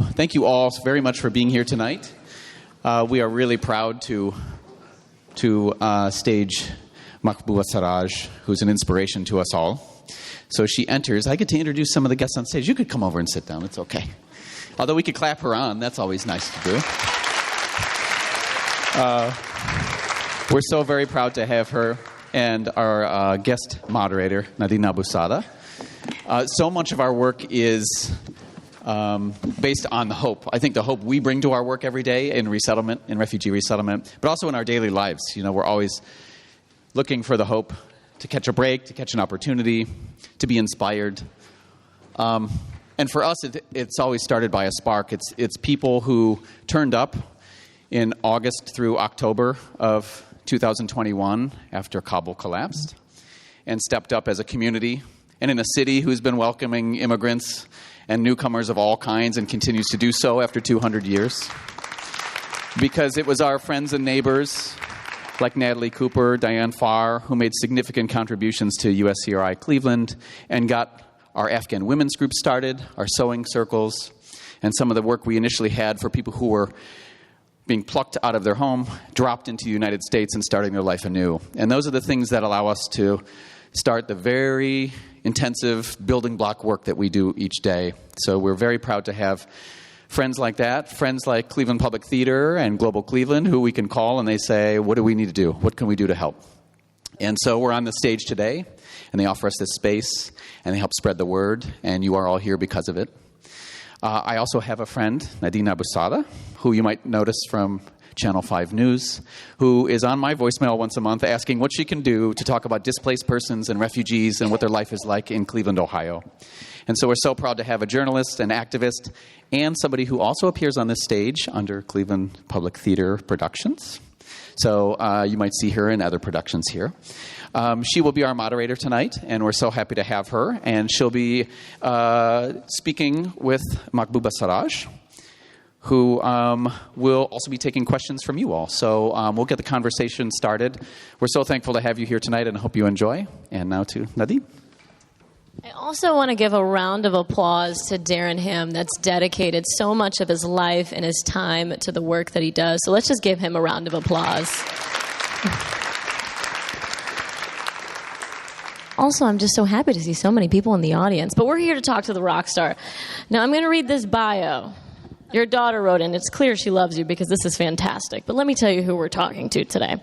Thank you all very much for being here tonight. We are really proud to stage Mahbouba Seraj, who's an inspiration to us all. So she enters. I get to introduce some of the guests on stage. You could come over and sit down. It's okay. Although we could clap her on. That's always nice to do. We're so very proud to have her and our guest moderator, Nadine Abusada. So much of our work is based on the hope. I think the hope we bring to our work every day in resettlement, in refugee resettlement, but also in our daily lives. You know, we're always looking for the hope to catch a break, to catch an opportunity, to be inspired. And for us, it's always started by a spark. It's people who turned up in August through October of 2021 after Kabul collapsed and stepped up as a community and in a city who's been welcoming immigrants and newcomers of all kinds and continues to do so after 200 years. Because it was our friends and neighbors like Natalie Cooper, Diane Farr, who made significant contributions to USCRI Cleveland and got our Afghan women's group started, our sewing circles, and some of the work we initially had for people who were being plucked out of their home, dropped into the United States, and starting their life anew. And those are the things that allow us to start the very intensive building block work that we do each day. So we're very proud to have friends like that, friends like Cleveland Public Theater and Global Cleveland, who we can call and they say, what do we need to do? What can we do to help? And so we're on the stage today, and they offer us this space, and they help spread the word, and you are all here because of it. I also have a friend, Nadine Abusada, who you might notice from Channel 5 News, who is on my voicemail once a month asking what she can do to talk about displaced persons and refugees and what their life is like in Cleveland, Ohio. And so we're so proud to have a journalist, an activist, and somebody who also appears on this stage under Cleveland Public Theater Productions. So you might see her in other productions here. She will be our moderator tonight, and we're so happy to have her. And she'll be speaking with Mahbouba Seraj, who will also be taking questions from you all. So we'll get the conversation started. We're so thankful to have you here tonight, and I hope you enjoy. And now to Nadine. I also want to give a round of applause to Darren Him that's dedicated so much of his life and his time to the work that he does. So let's just give him a round of applause. Also, I'm just so happy to see so many people in the audience. But we're here to talk to the rock star. Now, I'm going to read this bio. Your daughter wrote in. It's clear she loves you because this is fantastic. But let me tell you who we're talking to today.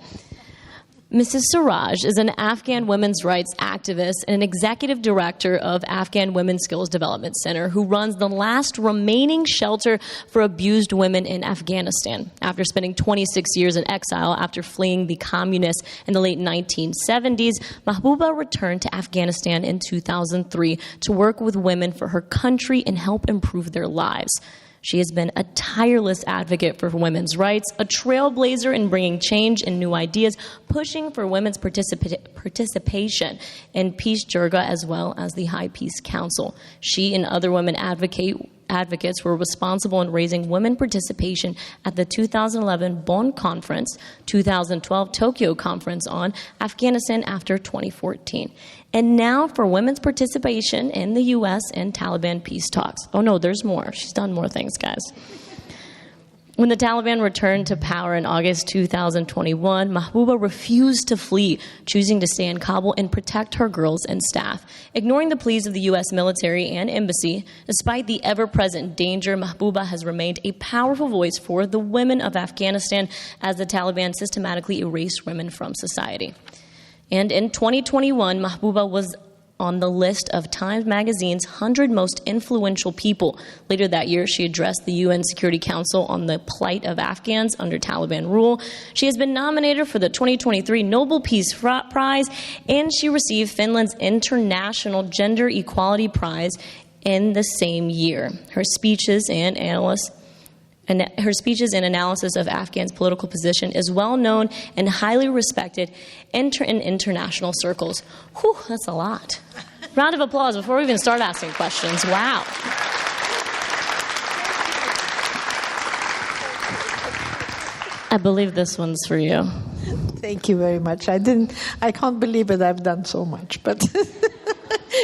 Mrs. Seraj is an Afghan women's rights activist and an executive director of Afghan Women's Skills Development Center, who runs the last remaining shelter for abused women in Afghanistan. After spending 26 years in exile after fleeing the communists in the late 1970s, Mahbouba returned to Afghanistan in 2003 to work with women for her country and help improve their lives. She has been a tireless advocate for women's rights, a trailblazer in bringing change and new ideas, pushing for women's participation in Peace Jirga as well as the High Peace Council. She and other women advocates were responsible in raising women participation at the 2011 Bonn Conference, 2012 Tokyo Conference on Afghanistan after 2014. And now for women's participation in the U.S. and Taliban peace talks. Oh no, there's more. She's done more things, guys. When the Taliban returned to power in August 2021, Mahbouba refused to flee, choosing to stay in Kabul and protect her girls and staff. Ignoring the pleas of the U.S. military and embassy, despite the ever-present danger, Mahbouba has remained a powerful voice for the women of Afghanistan as the Taliban systematically erased women from society. And in 2021, Mahbouba was on the list of Time magazine's 100 most influential people. Later that year, she addressed the UN Security Council on the plight of Afghans under Taliban rule. She has been nominated for the 2023 Nobel Peace Prize, and she received Finland's International Gender Equality Prize in the same year. Her speeches and analysis of Afghans' political position is well known and highly respected in international circles. Whew, that's a lot. Round of applause before we even start asking questions. Wow. I believe this one's for you. Thank you very much. I can't believe it. I've done so much, but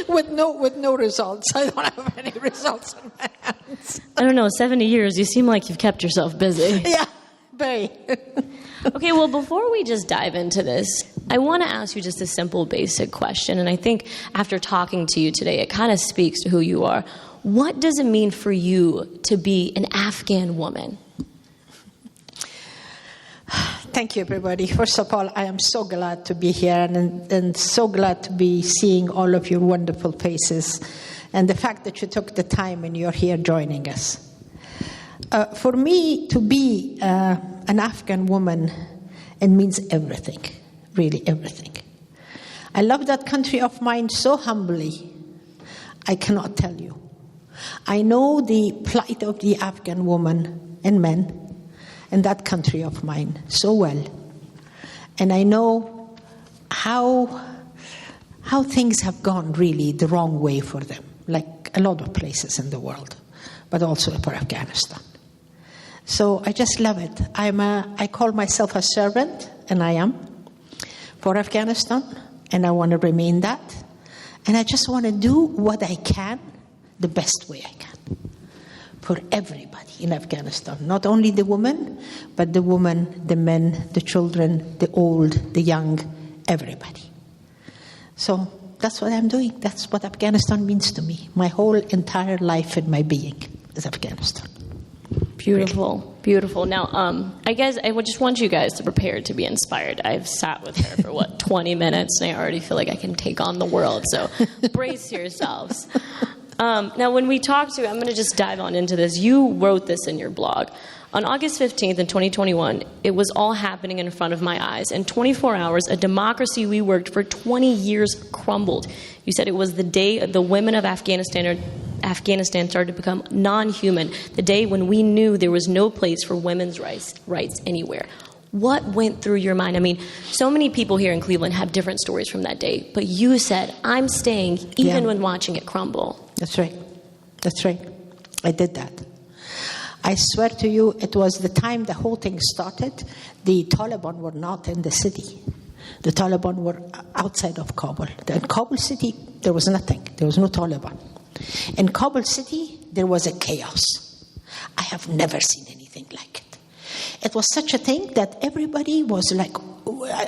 with no results. I don't have any results in my hands. I don't know, 70 years, you seem like you've kept yourself busy. Yeah, very. Okay, well, before we just dive into this, I want to ask you just a simple, basic question. And I think after talking to you today, it kind of speaks to who you are. What does it mean for you to be an Afghan woman? Thank you, everybody. First of all, I am so glad to be here and so glad to be seeing all of your wonderful faces and the fact that you took the time and you're here joining us. For me, to be an Afghan woman, it means everything, really everything. I love that country of mine so humbly, I cannot tell you. I know the plight of the Afghan woman and men in that country of mine so well. And I know how things have gone really the wrong way for them, like a lot of places in the world, but also for Afghanistan. So I just love it. I call myself a servant, and I am, for Afghanistan, and I want to remain that. And I just want to do what I can, the best way I can, for everybody in Afghanistan. Not only the women, but the women, the men, the children, the old, the young, everybody. So that's what I'm doing. That's what Afghanistan means to me. My whole entire life and my being is Afghanistan. Beautiful, beautiful. Now, I just want you guys to prepare to be inspired. I've sat with her for, 20 minutes, and I already feel like I can take on the world. So brace yourselves. Now, when we talked to, I'm going to just dive on into this. You wrote this in your blog. On August 15th in 2021, it was all happening in front of my eyes. In 24 hours, a democracy we worked for 20 years crumbled. You said it was the day the women of Afghanistan started to become non-human, the day when we knew there was no place for women's rights anywhere. What went through your mind? I mean, so many people here in Cleveland have different stories from that day, but you said, I'm staying even when watching it crumble. That's right. That's right. I did that. I swear to you, it was the time the whole thing started. The Taliban were not in the city. The Taliban were outside of Kabul. In Kabul city, there was nothing. There was no Taliban. In Kabul city, there was a chaos. I have never seen anything like it. It was such a thing that everybody was like,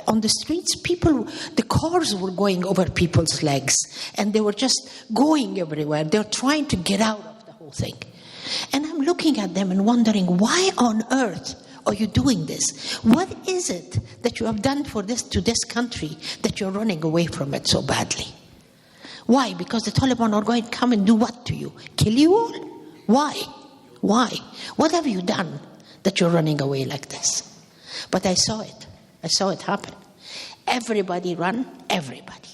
on the streets, the cars were going over people's legs, and they were just going everywhere. They were trying to get out of the whole thing. And I'm looking at them and wondering, why on earth are you doing this? What is it that you have done to this country that you're running away from it so badly? Why? Because the Taliban are going to come and do what to you? Kill you all? Why? Why? What have you done that you're running away like this? But I saw it. I saw it happen. Everybody run, everybody.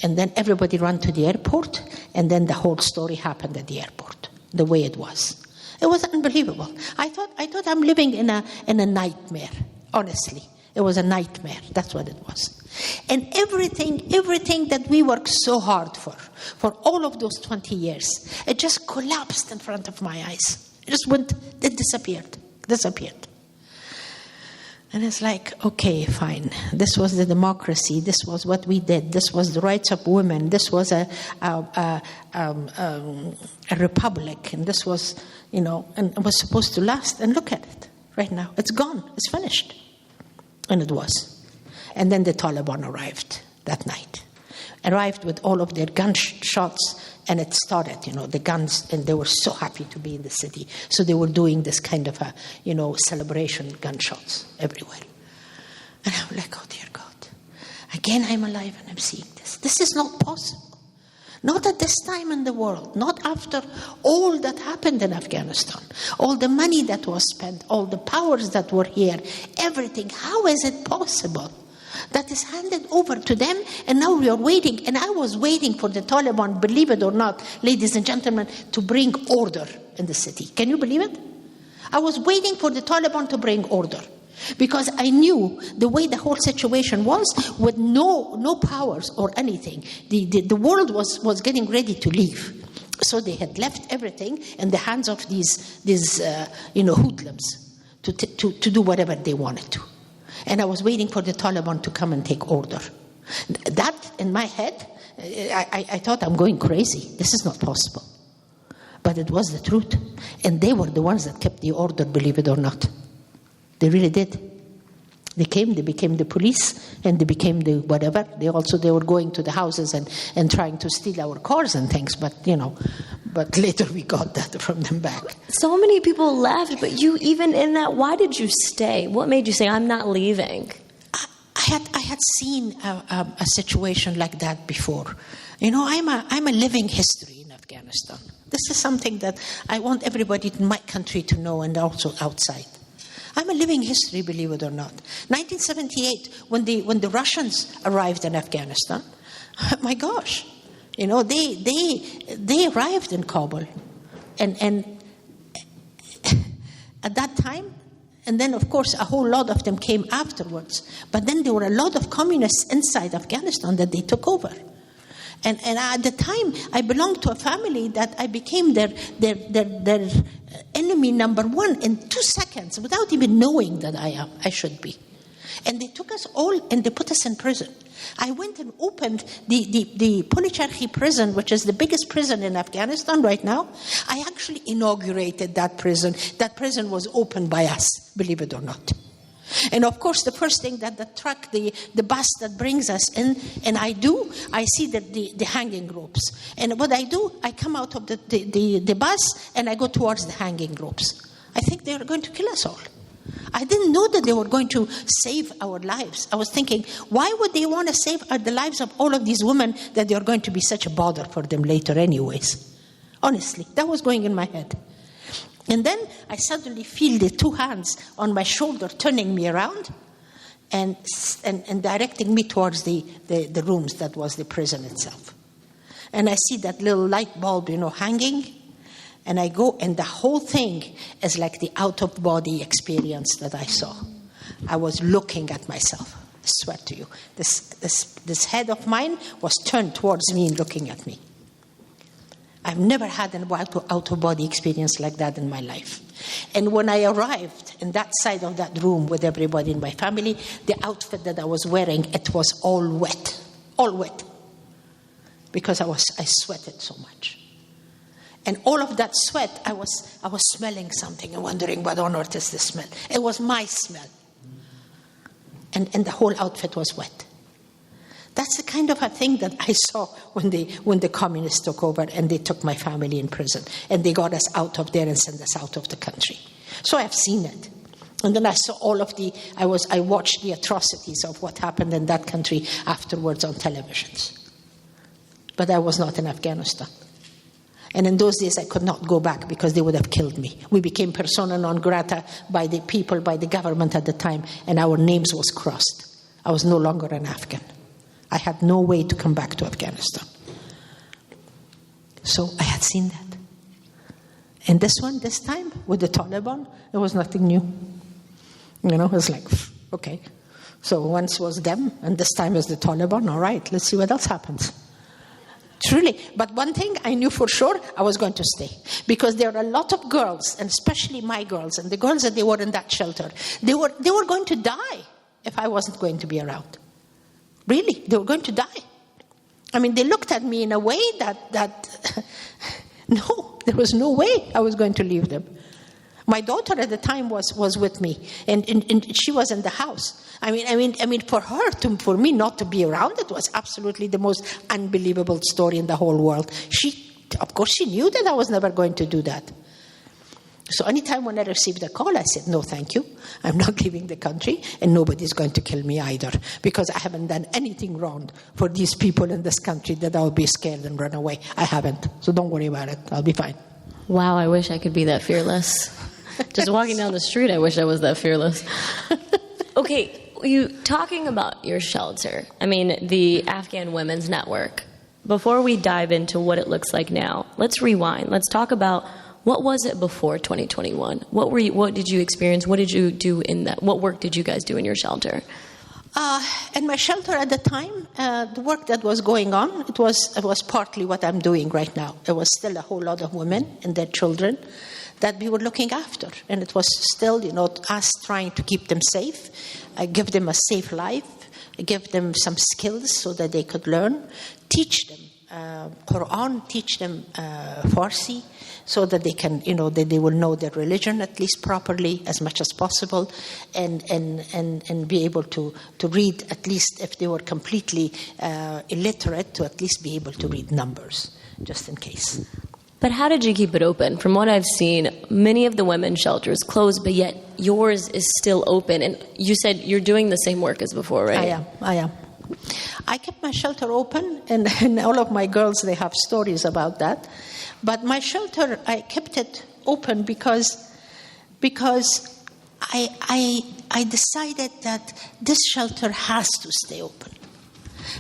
And then everybody ran to the airport, and then the whole story happened at the airport, the way it was. It was unbelievable. I thought I'm living in a nightmare, honestly. It was a nightmare. That's what it was. And everything that we worked so hard for all of those 20 years, it just collapsed in front of my eyes. It disappeared. And it's like, okay, fine. This was the democracy. This was what we did. This was the rights of women. This was a republic. And this was, and it was supposed to last. And look at it right now. It's gone. It's finished. And it was. And then the Taliban arrived that night. Arrived with all of their gunshots. And it started, the guns, and they were so happy to be in the city. So they were doing this kind of celebration gunshots everywhere. And I'm like, oh, dear God. Again, I'm alive and I'm seeing this. This is not possible. Not at this time in the world. Not after all that happened in Afghanistan. All the money that was spent. All the powers that were here. Everything. How is it possible? That is handed over to them, and now we are waiting. And I was waiting for the Taliban, believe it or not, ladies and gentlemen, to bring order in the city. Can you believe it? I was waiting for the Taliban to bring order, because I knew the way the whole situation was, with no powers or anything. The world was getting ready to leave. So they had left everything in the hands of these hoodlums to do whatever they wanted to. And I was waiting for the Taliban to come and take order. That, in my head, I thought I'm going crazy. This is not possible. But it was the truth. And they were the ones that kept the order, believe it or not. They really did. They became the police, and they became the whatever. They were going to the houses and trying to steal our cars and things, but later we got that from them back. So many people left, but you, even in that, why did you stay? What made you say, I'm not leaving? I had seen a situation like that before. I'm a living history in Afghanistan. This is something that I want everybody in my country to know, and also outside. I'm a living history, believe it or not. 1978, when the Russians arrived in Afghanistan, my gosh, they arrived in Kabul, and at that time, and then of course a whole lot of them came afterwards. But then there were a lot of communists inside Afghanistan that they took over. And at the time, I belonged to a family that I became their enemy number one in 2 seconds without even knowing that I should be. And they took us all and they put us in prison. I went and opened the Policharki prison, which is the biggest prison in Afghanistan right now. I actually inaugurated that prison. That prison was opened by us, believe it or not. And of course, the first thing that the truck, the bus that brings us in, and I see the hanging ropes. And what I do, I come out of the bus and I go towards the hanging ropes. I think they are going to kill us all. I didn't know that they were going to save our lives. I was thinking, why would they want to save the lives of all of these women that they are going to be such a bother for them later anyways? Honestly, that was going in my head. And then I suddenly feel the 2 hands on my shoulder turning me around and directing me towards the rooms that was the prison itself. And I see that little light bulb, hanging. And I go, and the whole thing is like the out-of-body experience that I saw. I was looking at myself. I swear to you. This head of mine was turned towards me and looking at me. I've never had an out-of-body experience like that in my life. And when I arrived in that side of that room with everybody in my family, the outfit that I was wearing, it was all wet. Because I sweated so much. And all of that sweat, I was smelling something and wondering, what on earth is this smell? It was my smell. And the whole outfit was wet. That's the kind of a thing that I saw when the communists took over and they took my family in prison. And they got us out of there and sent us out of the country. So I've seen it. And then I saw I watched the atrocities of what happened in that country afterwards on televisions. But I was not in Afghanistan. And in those days, I could not go back because they would have killed me. We became persona non grata by the people, by the government at the time, and our names was crossed. I was no longer an Afghan. I had no way to come back to Afghanistan. So I had seen that. And this time, with the Taliban, it was nothing new. It was like, okay. So once was them, and this time is the Taliban. All right, let's see what else happens. Truly. But one thing I knew for sure, I was going to stay. Because there are a lot of girls, and especially my girls, and the girls that they were in that shelter, they were going to die if I wasn't going to be around. Really, they were going to die. I mean, they looked at me in a way that no, there was no way I was going to leave them. My daughter at the time was with me, and she was in the house. I mean, for me not to be around, it was absolutely the most unbelievable story in the whole world. Of course, she knew that I was never going to do that. So anytime when I received a call, I said, no, thank you. I'm not leaving the country, and nobody's going to kill me either, because I haven't done anything wrong for these people in this country that I'll be scared and run away. I haven't. So don't worry about it. I'll be fine. Wow, I wish I could be that fearless. Just walking down the street, I wish I was that fearless. Okay, you talking about your shelter, the Afghan Women's Network. Before we dive into what it looks like now, let's rewind. Let's talk about what was it before 2021? What did you experience? What did you do in that? What work did you guys do in your shelter? In my shelter at the time, the work that was going on, it was partly what I'm doing right now. There was still a whole lot of women and their children that we were looking after. And it was still, us trying to keep them safe, give them a safe life, give them some skills so that they could learn, teach them Quran, teach them Farsi, so that they can, that they will know their religion at least properly as much as possible, and be able to read, at least if they were completely illiterate, to at least be able to read numbers, just in case. But how did you keep it open? From what I've seen, many of the women's shelters closed, but yet yours is still open. And you said you're doing the same work as before, right? I am. I kept my shelter open, and all of my girls, they have stories about that. But my shelter, I kept it open because I decided that this shelter has to stay open.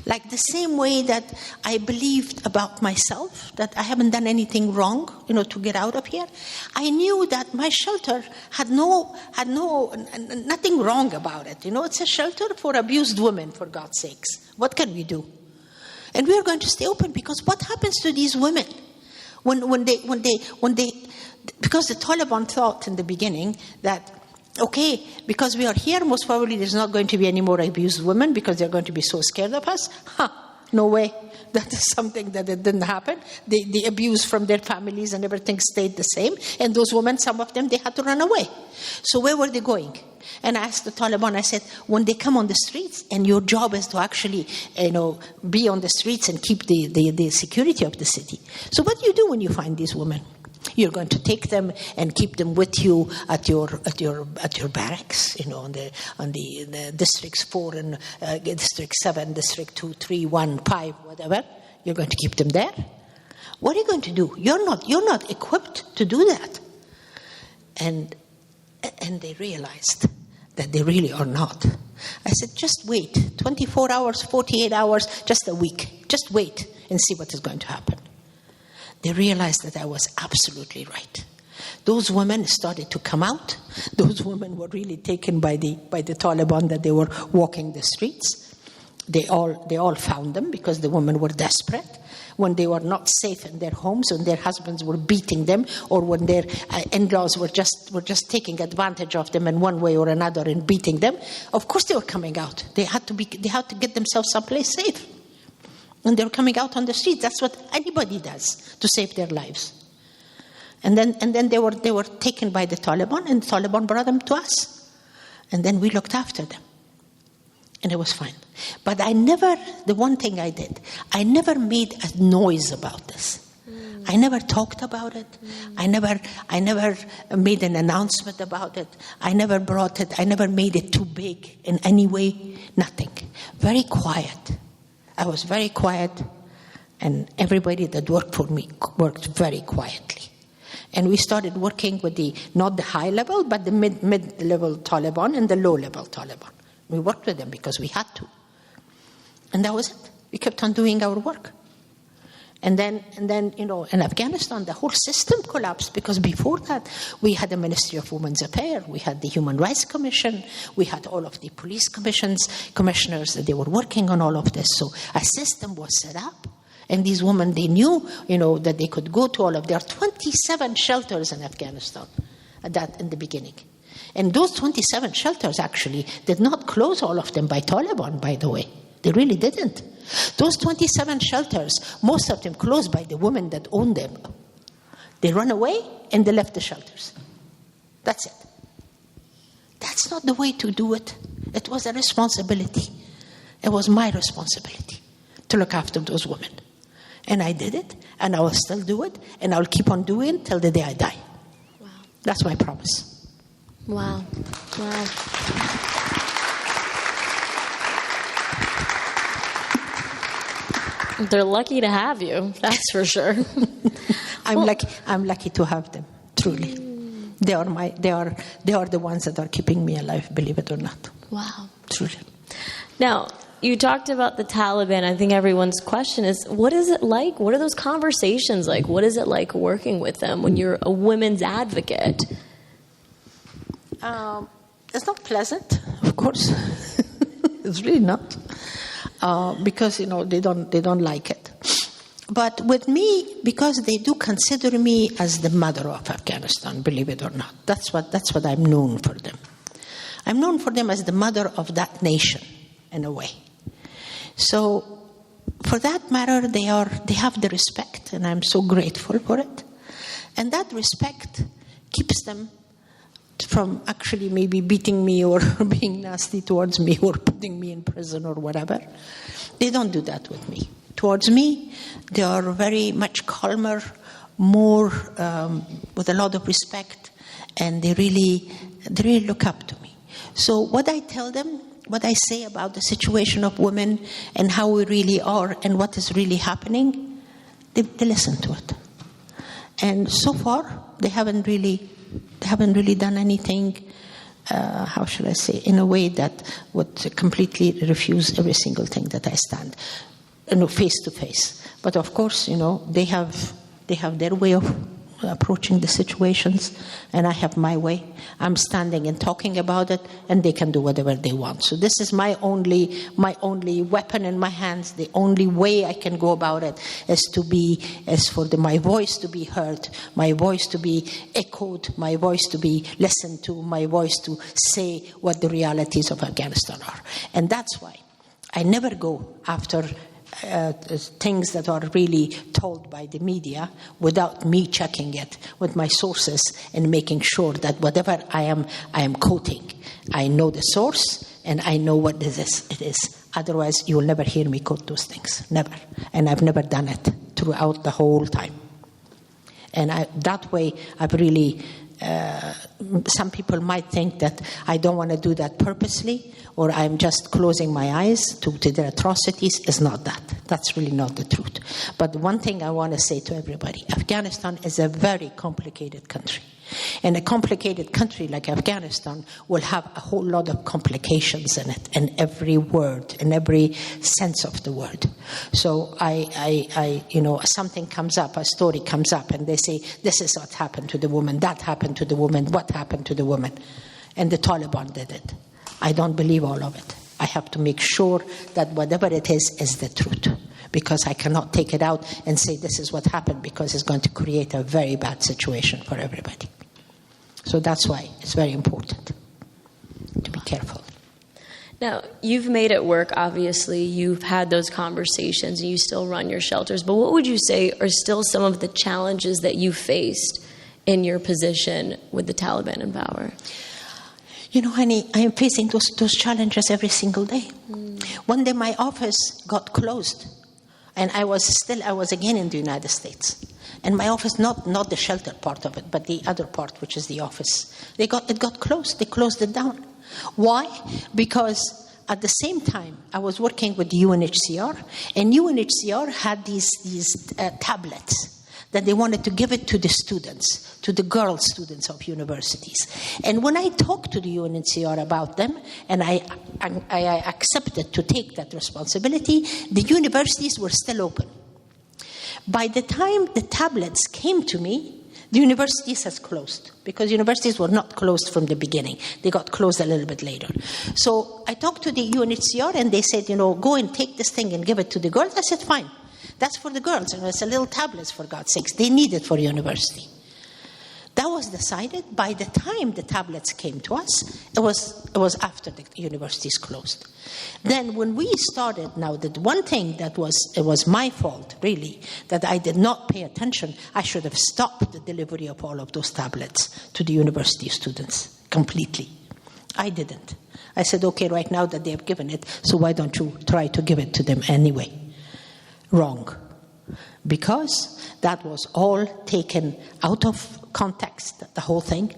Like the same way that I believed about myself, that I haven't done anything wrong, to get out of here. I knew that my shelter had nothing wrong about it. It's a shelter for abused women, for God's sakes. What can we do? And we are going to stay open, because what happens to these women when they because the Taliban thought in the beginning that, okay, because we are here, most probably there's not going to be any more abused women because they're going to be so scared of us. No way. That is something that it didn't happen. The abuse from their families and everything stayed the same. And those women, some of them, they had to run away. So where were they going? And I asked the Taliban, I said, when they come on the streets, and your job is to actually, be on the streets and keep the security of the city. So what do you do when you find these women? You're going to take them and keep them with you at your barracks, on the districts 4 and district 7, district 2, 3, 1, 5, whatever. You're going to keep them there. What are you going to do? You're not equipped to do that. And they realized that they really are not. I said, just wait, 24 hours, 48 hours, just a week. Just wait and see what is going to happen. They realized that I was absolutely right. Those women started to come out. Those women were really taken by the Taliban, that they were walking the streets. They all found them because the women were desperate. When they were not safe in their homes, when their husbands were beating them, or when their in-laws were just taking advantage of them in one way or another and beating them, of course they were coming out. They had to get themselves someplace safe. And they were coming out on the streets. That's what anybody does to save their lives. And then they were taken by the Taliban, and the Taliban brought them to us. And then we looked after them. And it was fine. But the one thing I did, I never made a noise about this. I never talked about it. I never made an announcement about it. I never brought it. I never made it too big in any way. Nothing. Very quiet. I was very quiet, and everybody that worked for me worked very quietly. And we started working with not the high level, but the mid-level Taliban and the low-level Taliban. We worked with them because we had to. And that was it. We kept on doing our work. And then in Afghanistan, the whole system collapsed, because before that, we had the Ministry of Women's Affairs, we had the Human Rights Commission, we had all of the police commissioners that they were working on all of this. So a system was set up, and these women, they knew, that they could go to all of. There are 27 shelters in Afghanistan in the beginning. And those 27 shelters actually did not close all of them by Taliban, by the way. They really didn't. Those 27 shelters, most of them closed by the women that owned them. They ran away and they left the shelters. That's it. That's not the way to do it. It was a responsibility. It was my responsibility to look after those women. And I did it, and I will still do it, and I will keep on doing it till the day I die. Wow. That's my promise. Wow. They're lucky to have you, that's for sure. I'm lucky to have them, truly. They are the ones that are keeping me alive, believe it or not. Wow. Truly. Now, you talked about the Taliban. I think everyone's question is, what is it like? What are those conversations like? What is it like working with them when you're a women's advocate? It's not pleasant, of course. It's really not. Because they don't like it. But with me, because they do consider me as the mother of Afghanistan, believe it or not. That's what I'm known for them. I'm known for them as the mother of that nation, in a way. So for that matter, they have the respect, and I'm so grateful for it. And that respect keeps them from actually maybe beating me or being nasty towards me or putting me in prison or whatever. They don't do that with me. Towards me, they are very much calmer, more with a lot of respect, and they really look up to me. So what I tell them, what I say about the situation of women and how we really are and what is really happening, they listen to it. And so far, they haven't really done anything, how should I say, in a way that would completely refuse every single thing that I stand, face to face. But of course, they have their way of approaching the situations, and I have my way. I'm standing and talking about it, and they can do whatever they want. So this is my only weapon in my hands. The only way I can go about it is for my voice to be heard, my voice to be echoed, my voice to be listened to, my voice to say what the realities of Afghanistan are. And that's why I never go after things that are really told by the media without me checking it with my sources and making sure that whatever I am quoting, I know the source and I know what it is. Otherwise, you will never hear me quote those things. Never. And I've never done it throughout the whole time. And that way, I've really... some people might think that I don't want to do that purposely, or I'm just closing my eyes to the atrocities. It's not that. That's really not the truth. But one thing I want to say to everybody, Afghanistan is a very complicated country. And a complicated country like Afghanistan will have a whole lot of complications in it, in every word, in every sense of the word. So something comes up, a story comes up, and they say, this is what happened to the woman, that happened to the woman, what happened to the woman. And the Taliban did it. I don't believe all of it. I have to make sure that whatever it is the truth. Because I cannot take it out and say this is what happened, because it's going to create a very bad situation for everybody. So that's why it's very important to be careful. Now, you've made it work, obviously. You've had those conversations and you still run your shelters. But what would you say are still some of the challenges that you faced in your position with the Taliban in power? Honey, I am facing those challenges every single day. One day my office got closed. And I was again in the United States. And my office, not the shelter part of it, but the other part, which is the office. It got closed. They closed it down. Why? Because at the same time, I was working with UNHCR, and UNHCR had these tablets that they wanted to give it to the students, to the girl students of universities. And when I talked to the UNHCR about them, and I accepted to take that responsibility, the universities were still open. By the time the tablets came to me, the universities has closed, because universities were not closed from the beginning. They got closed a little bit later. So I talked to the UNHCR, and they said, go and take this thing and give it to the girls. I said, fine. That's for the girls. It's a little tablets, for God's sakes. They need it for university. That was decided. By the time the tablets came to us, it was after the universities closed. Then when we started, now the one thing it was my fault, really, that I did not pay attention. I should have stopped the delivery of all of those tablets to the university students completely. I didn't. I said, okay, right now that they have given it, so why don't you try to give it to them anyway? Wrong. Because that was all taken out of context, the whole thing.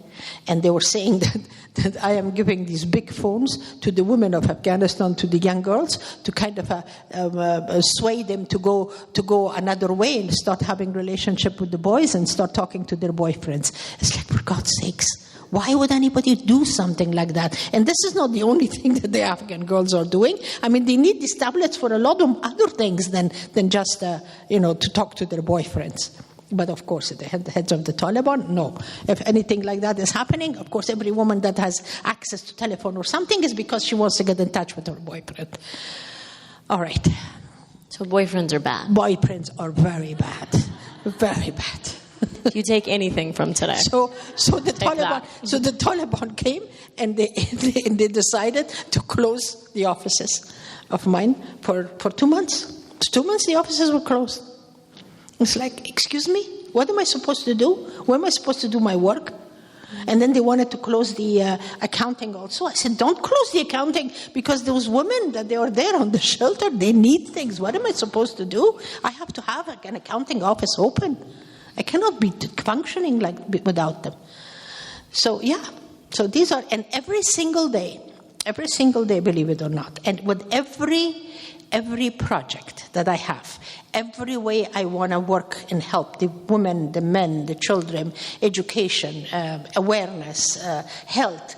And they were saying that I am giving these big phones to the women of Afghanistan, to the young girls, to kind of sway them to go another way and start having relationship with the boys and start talking to their boyfriends. It's like, for God's sakes, why would anybody do something like that? And this is not the only thing that the Afghan girls are doing. I mean, they need these tablets for a lot of other things than just, to talk to their boyfriends. But of course, the heads of the Taliban, no. If anything like that is happening, of course, every woman that has access to telephone or something is because she wants to get in touch with her boyfriend. All right. So boyfriends are bad. Boyfriends are very bad. Very bad. If you take anything from today. So the Taliban came and they decided to close the offices. of mine for 2 months. 2 months the offices were closed. It's like, excuse me, what am I supposed to do? Where am I supposed to do my work? And then they wanted to close the accounting also. I said, don't close the accounting, because those women that they are there on the shelter, they need things. What am I supposed to do? I have to have an accounting office open. I cannot be functioning without them. So yeah, so these are, and every single day, believe it or not, and with every project that I have, every way I want to work and help the women, the men, the children, education, awareness, health,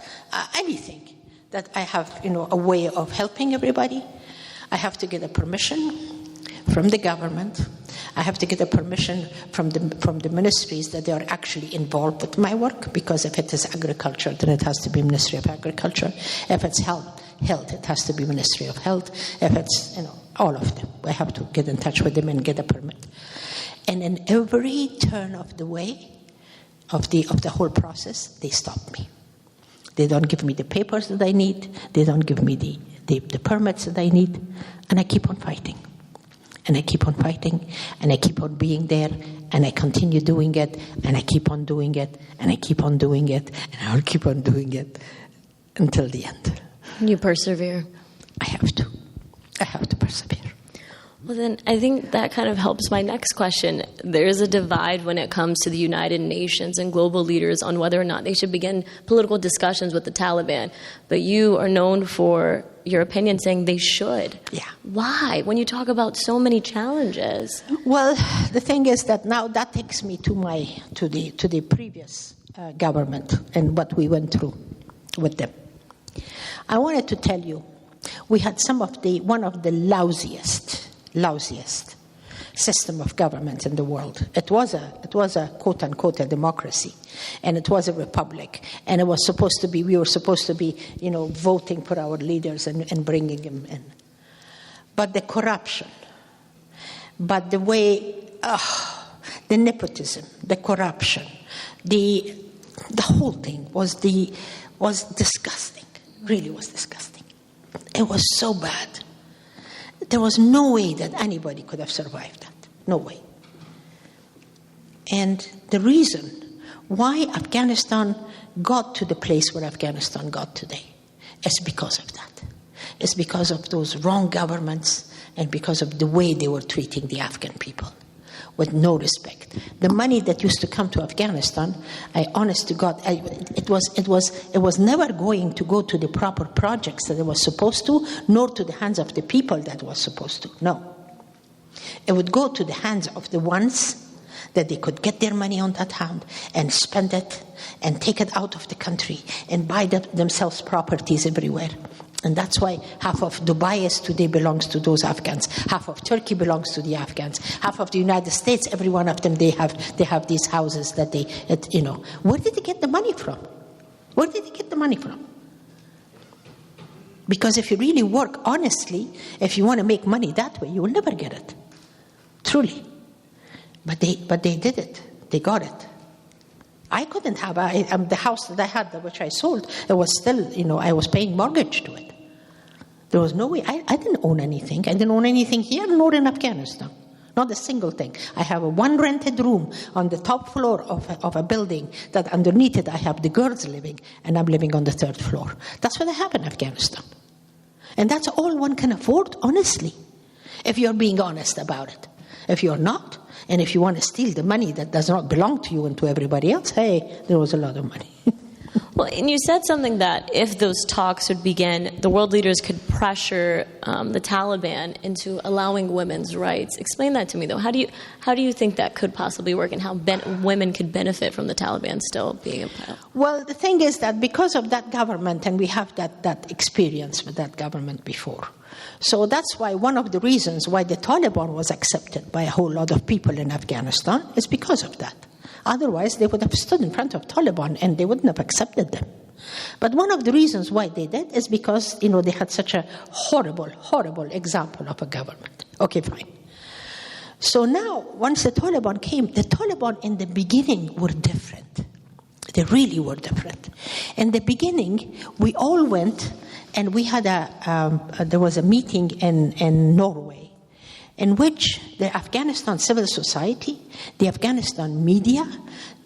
anything that I have, a way of helping everybody, I have to get a permission from the government. I have to get a permission from the ministries that they are actually involved with my work, because if it is agriculture, then it has to be Ministry of Agriculture. If it's health, it has to be Ministry of Health. If it's, all of them, I have to get in touch with them and get a permit. And in every turn of the way of the whole process, they stop me. They don't give me the papers that I need. They don't give me the permits that I need. And I keep on fighting. And I keep on fighting, and I keep on being there, and I continue doing it, and I keep on doing it, and I keep on doing it, and I'll keep on doing it until the end. You persevere. I have to. I have to persevere. Well, then I think that kind of helps my next question. There is a divide when it comes to the United Nations and global leaders on whether or not they should begin political discussions with the Taliban. But you are known for your opinion saying they should. Yeah. Why? When you talk about so many challenges. Well, the thing is that now that takes me to the previous government and what we went through with them. I wanted to tell you, we had one of the lousiest system of government in the world. It was a quote unquote a democracy, and it was a republic, and we were supposed to be voting for our leaders and bringing them in. But the corruption, but the way, the nepotism, the corruption, the whole thing was disgusting. Really was disgusting. It was so bad. There was no way that anybody could have survived that. No way. And the reason why Afghanistan got to the place where Afghanistan got today is because of that. It's because of those wrong governments and because of the way they were treating the Afghan people with no respect. The money that used to come to Afghanistan, honest to God, it was never going to go to the proper projects that it was supposed to, nor to the hands of the people that it was supposed to. No. It would go to the hands of the ones that they could get their money on that hand and spend it and take it out of the country and buy themselves properties everywhere. And that's why half of Dubai today belongs to those Afghans. Half of Turkey belongs to the Afghans. Half of the United States, every one of them, they have these houses that Where did they get the money from? Where did they get the money from? Because if you really work honestly, if you want to make money that way, you will never get it. Truly. But they did it. They got it. I couldn't have. The house that I had, which I sold, it was still, I was paying mortgage to it. There was no way. I didn't own anything. I didn't own anything here nor in Afghanistan. Not a single thing. I have one rented room on the top floor of a building that underneath it I have the girls living, and I'm living on the third floor. That's what I have in Afghanistan. And that's all one can afford, honestly, if you're being honest about it. If you're not, and if you want to steal the money that does not belong to you and to everybody else, hey, there was a lot of money. Well, and you said something that if those talks would begin, the world leaders could pressure the Taliban into allowing women's rights. Explain that to me, though. How do you think that could possibly work, and how women could benefit from the Taliban still being in power? Well, the thing is that because of that government, and we have that experience with that government before, so that's why one of the reasons why the Taliban was accepted by a whole lot of people in Afghanistan is because of that. Otherwise, they would have stood in front of Taliban and they wouldn't have accepted them. But one of the reasons why they did is because, they had such a horrible, horrible example of a government. Okay, fine. So now, once the Taliban came, the Taliban in the beginning were different. They really were different. In the beginning, we all went And we had there was a meeting in Norway in which the Afghanistan civil society, the Afghanistan media,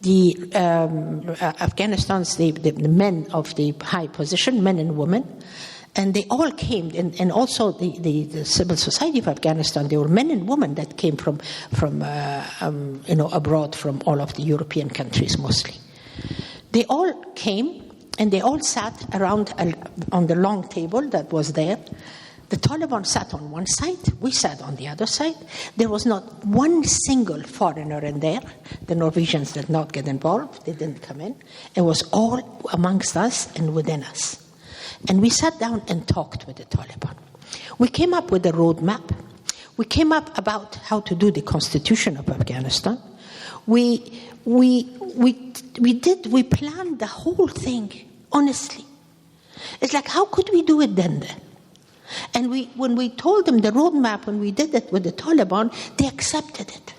the the men of the high position, men and women, and they all came, and also the civil society of Afghanistan. There were men and women that came from abroad, from all of the European countries mostly. They all came, and they all sat around on the long table that was there. The Taliban sat on one side, we sat on the other side. There was not one single foreigner in there. The Norwegians did not get involved, they didn't come in. It was all amongst us and within us. And we sat down and talked with the Taliban. We came up with a roadmap. We came up about how to do the constitution of Afghanistan. We planned the whole thing, honestly. It's like, how could we do it then? And when we told them the roadmap, when we did it with the Taliban, they accepted it.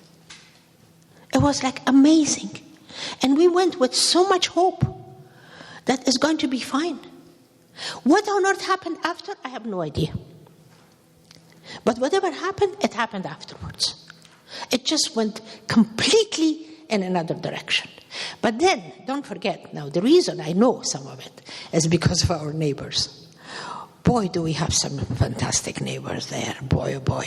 It was like amazing. And we went with so much hope that it's going to be fine. What on earth happened after? I have no idea. But whatever happened, it happened afterwards. It just went completely in another direction. But then, don't forget, now the reason I know some of it is because of our neighbors. Boy, do we have some fantastic neighbors there. Boy, oh boy.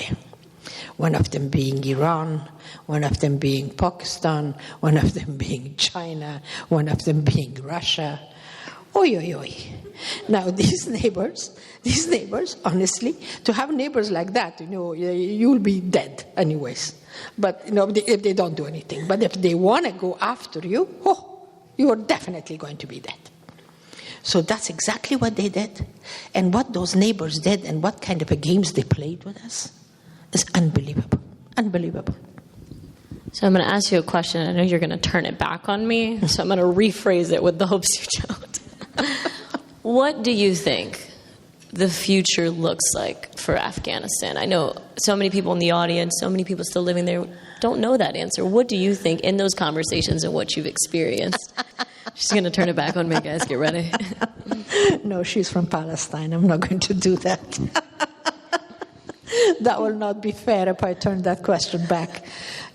One of them being Iran, one of them being Pakistan, one of them being China, one of them being Russia. Oi, oi, oi. Now, these neighbors, honestly, to have neighbors like that, you'll be dead anyways. But, if they don't do anything. But if they want to go after you, you are definitely going to be dead. So that's exactly what they did. And what those neighbors did and what kind of games they played with us is unbelievable. Unbelievable. So I'm going to ask you a question. I know you're going to turn it back on me, so I'm going to rephrase it with the hopes you don't. What do you think the future looks like for Afghanistan? I know so many people in the audience, so many people still living there don't know that answer. What do you think in those conversations and what you've experienced? She's going to turn it back on me, guys. Get ready. No, she's from Palestine. I'm not going to do that. That will not be fair if I turn that question back.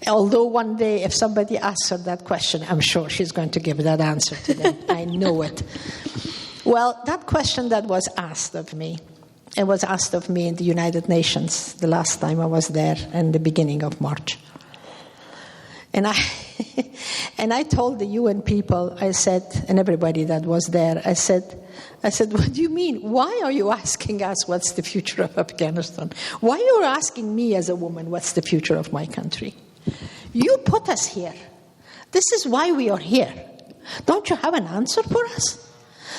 Although one day, if somebody asks her that question, I'm sure she's going to give that answer to them. I know it. Well, that question that was asked of me, it was asked of me in the United Nations the last time I was there in the beginning of March. And I told the UN people, I said, and everybody that was there, I said, what do you mean? Why are you asking us what's the future of Afghanistan? Why are you asking me as a woman what's the future of my country? You put us here. This is why we are here. Don't you have an answer for us?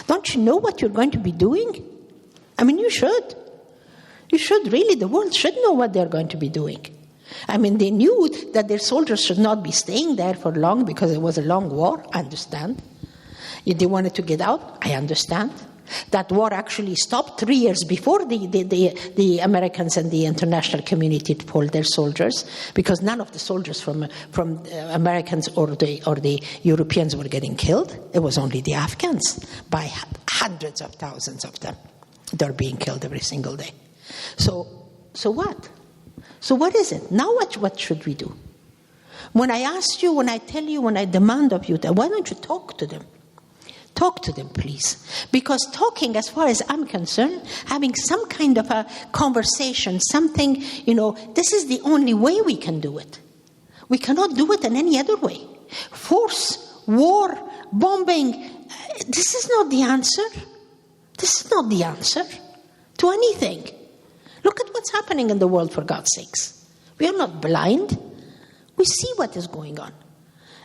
Don't you know what you're going to be doing? I mean, you should. You should really. The world should know what they're going to be doing. I mean, they knew that their soldiers should not be staying there for long because it was a long war. I understand. They wanted to get out. I understand. That war actually stopped 3 years before the Americans and the international community pulled their soldiers, because none of the soldiers from Americans or the Europeans were getting killed. It was only the Afghans, by hundreds of thousands of them. They're being killed every single day. So what? So what is it? Now what should we do? When I ask you, when I tell you, when I demand of you, why don't you talk to them? Talk to them, please. Because talking, as far as I'm concerned, having some kind of a conversation, something, this is the only way we can do it. We cannot do it in any other way. Force, war, bombing, this is not the answer. This is not the answer to anything. Look at what's happening in the world, for God's sakes. We are not blind. We see what is going on.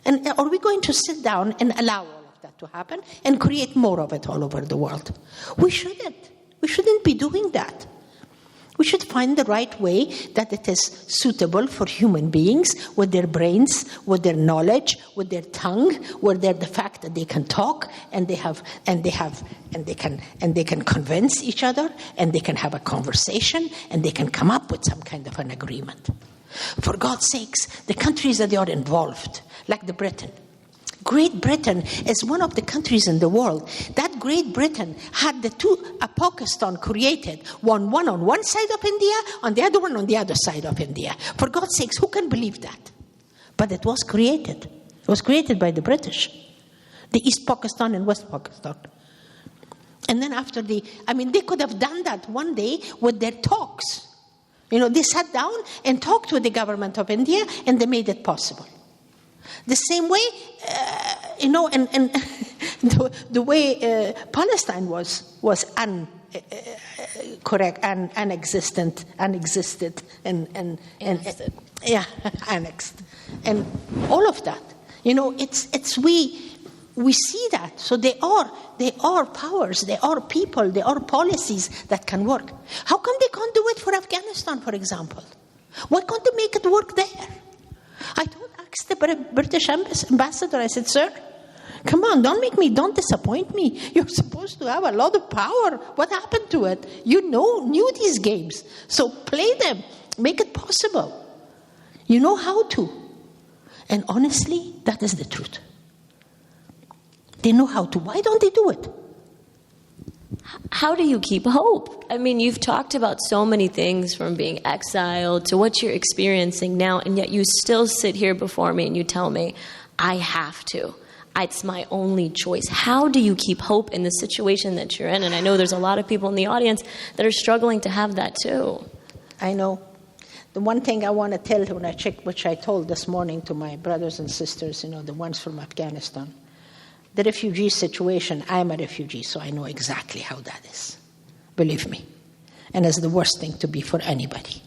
And are we going to sit down and allow all of that to happen and create more of it all over the world? We shouldn't. We shouldn't be doing that. We should find the right way that it is suitable for human beings, with their brains, with their knowledge, with their tongue, with the fact that they can talk and they can convince each other, and they can have a conversation, and they can come up with some kind of an agreement. For God's sakes, the countries that are involved, like the Britain, Great Britain is one of the countries in the world that Great Britain had the two Pakistan created, one on one side of India, and the other one on the other side of India. For God's sakes, who can believe that? But it was created. It was created by the British. The East Pakistan and West Pakistan. And then after they could have done that one day with their talks. They sat down and talked with the government of India, and they made it possible. The same way, and the way Palestine was correct and unexisted, annexed, and all of that. We see that. So there are powers, there are people, there are policies that can work. How come they can't do it for Afghanistan, for example? Why can't they make it work there? I asked the British ambassador, I said, sir, come on, don't disappoint me. You're supposed to have a lot of power. What happened to it? You knew these games. So play them. Make it possible. You know how to. And honestly, that is the truth. They know how to. Why don't they do it? How do you keep hope? I mean, you've talked about so many things, from being exiled to what you're experiencing now, and yet you still sit here before me and you tell me, I have to. It's my only choice. How do you keep hope in the situation that you're in? And I know there's a lot of people in the audience that are struggling to have that too. I know. The one thing I want to tell when I check, which I told this morning to my brothers and sisters, the ones from Afghanistan, the refugee situation, I'm a refugee, so I know exactly how that is. Believe me. And it's the worst thing to be for anybody.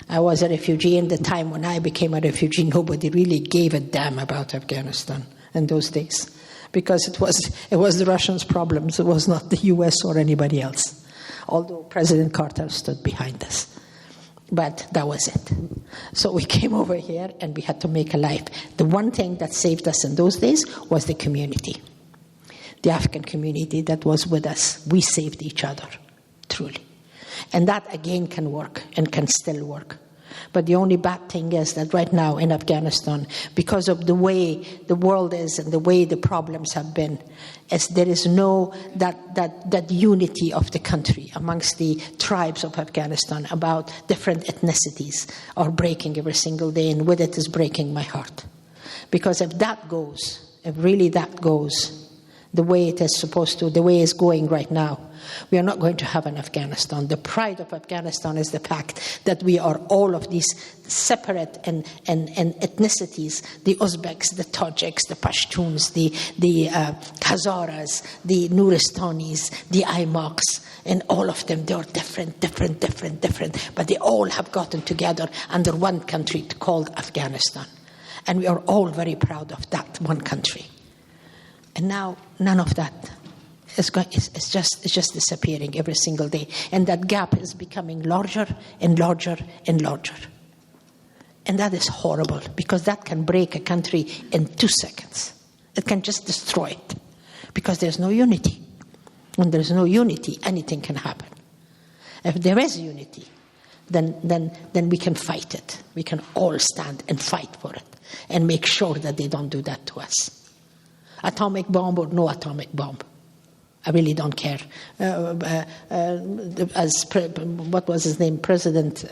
I was a refugee in the time when I became a refugee. Nobody really gave a damn about Afghanistan in those days, because it was the Russians' problems. It was not the US or anybody else, although President Carter stood behind us. But that was it. So we came over here and we had to make a life. The one thing that saved us in those days was the community. The African community that was with us. We saved each other, truly. And that again can work and can still work. But the only bad thing is that right now in Afghanistan, because of the way the world is and the way the problems have been, as there is no that unity of the country amongst the tribes of Afghanistan about different ethnicities are breaking every single day, and with it is breaking my heart. Because if really that goes the way it is supposed to, the way it's going right now, we are not going to have an Afghanistan. The pride of Afghanistan is the fact that we are all of these separate and ethnicities, the Uzbeks, the Tajiks, the Pashtuns, the Hazaras, the Nuristanis, the Aymaks, and all of them, they are different, but they all have gotten together under one country called Afghanistan. And we are all very proud of that one country. And now none of that. It's just disappearing every single day. And that gap is becoming larger and larger and larger. And that is horrible, because that can break a country in 2 seconds. It can just destroy it, because there's no unity. When there's no unity, anything can happen. If there is unity, then we can fight it. We can all stand and fight for it and make sure that they don't do that to us. Atomic bomb or no atomic bomb. I really don't care. What was his name? President,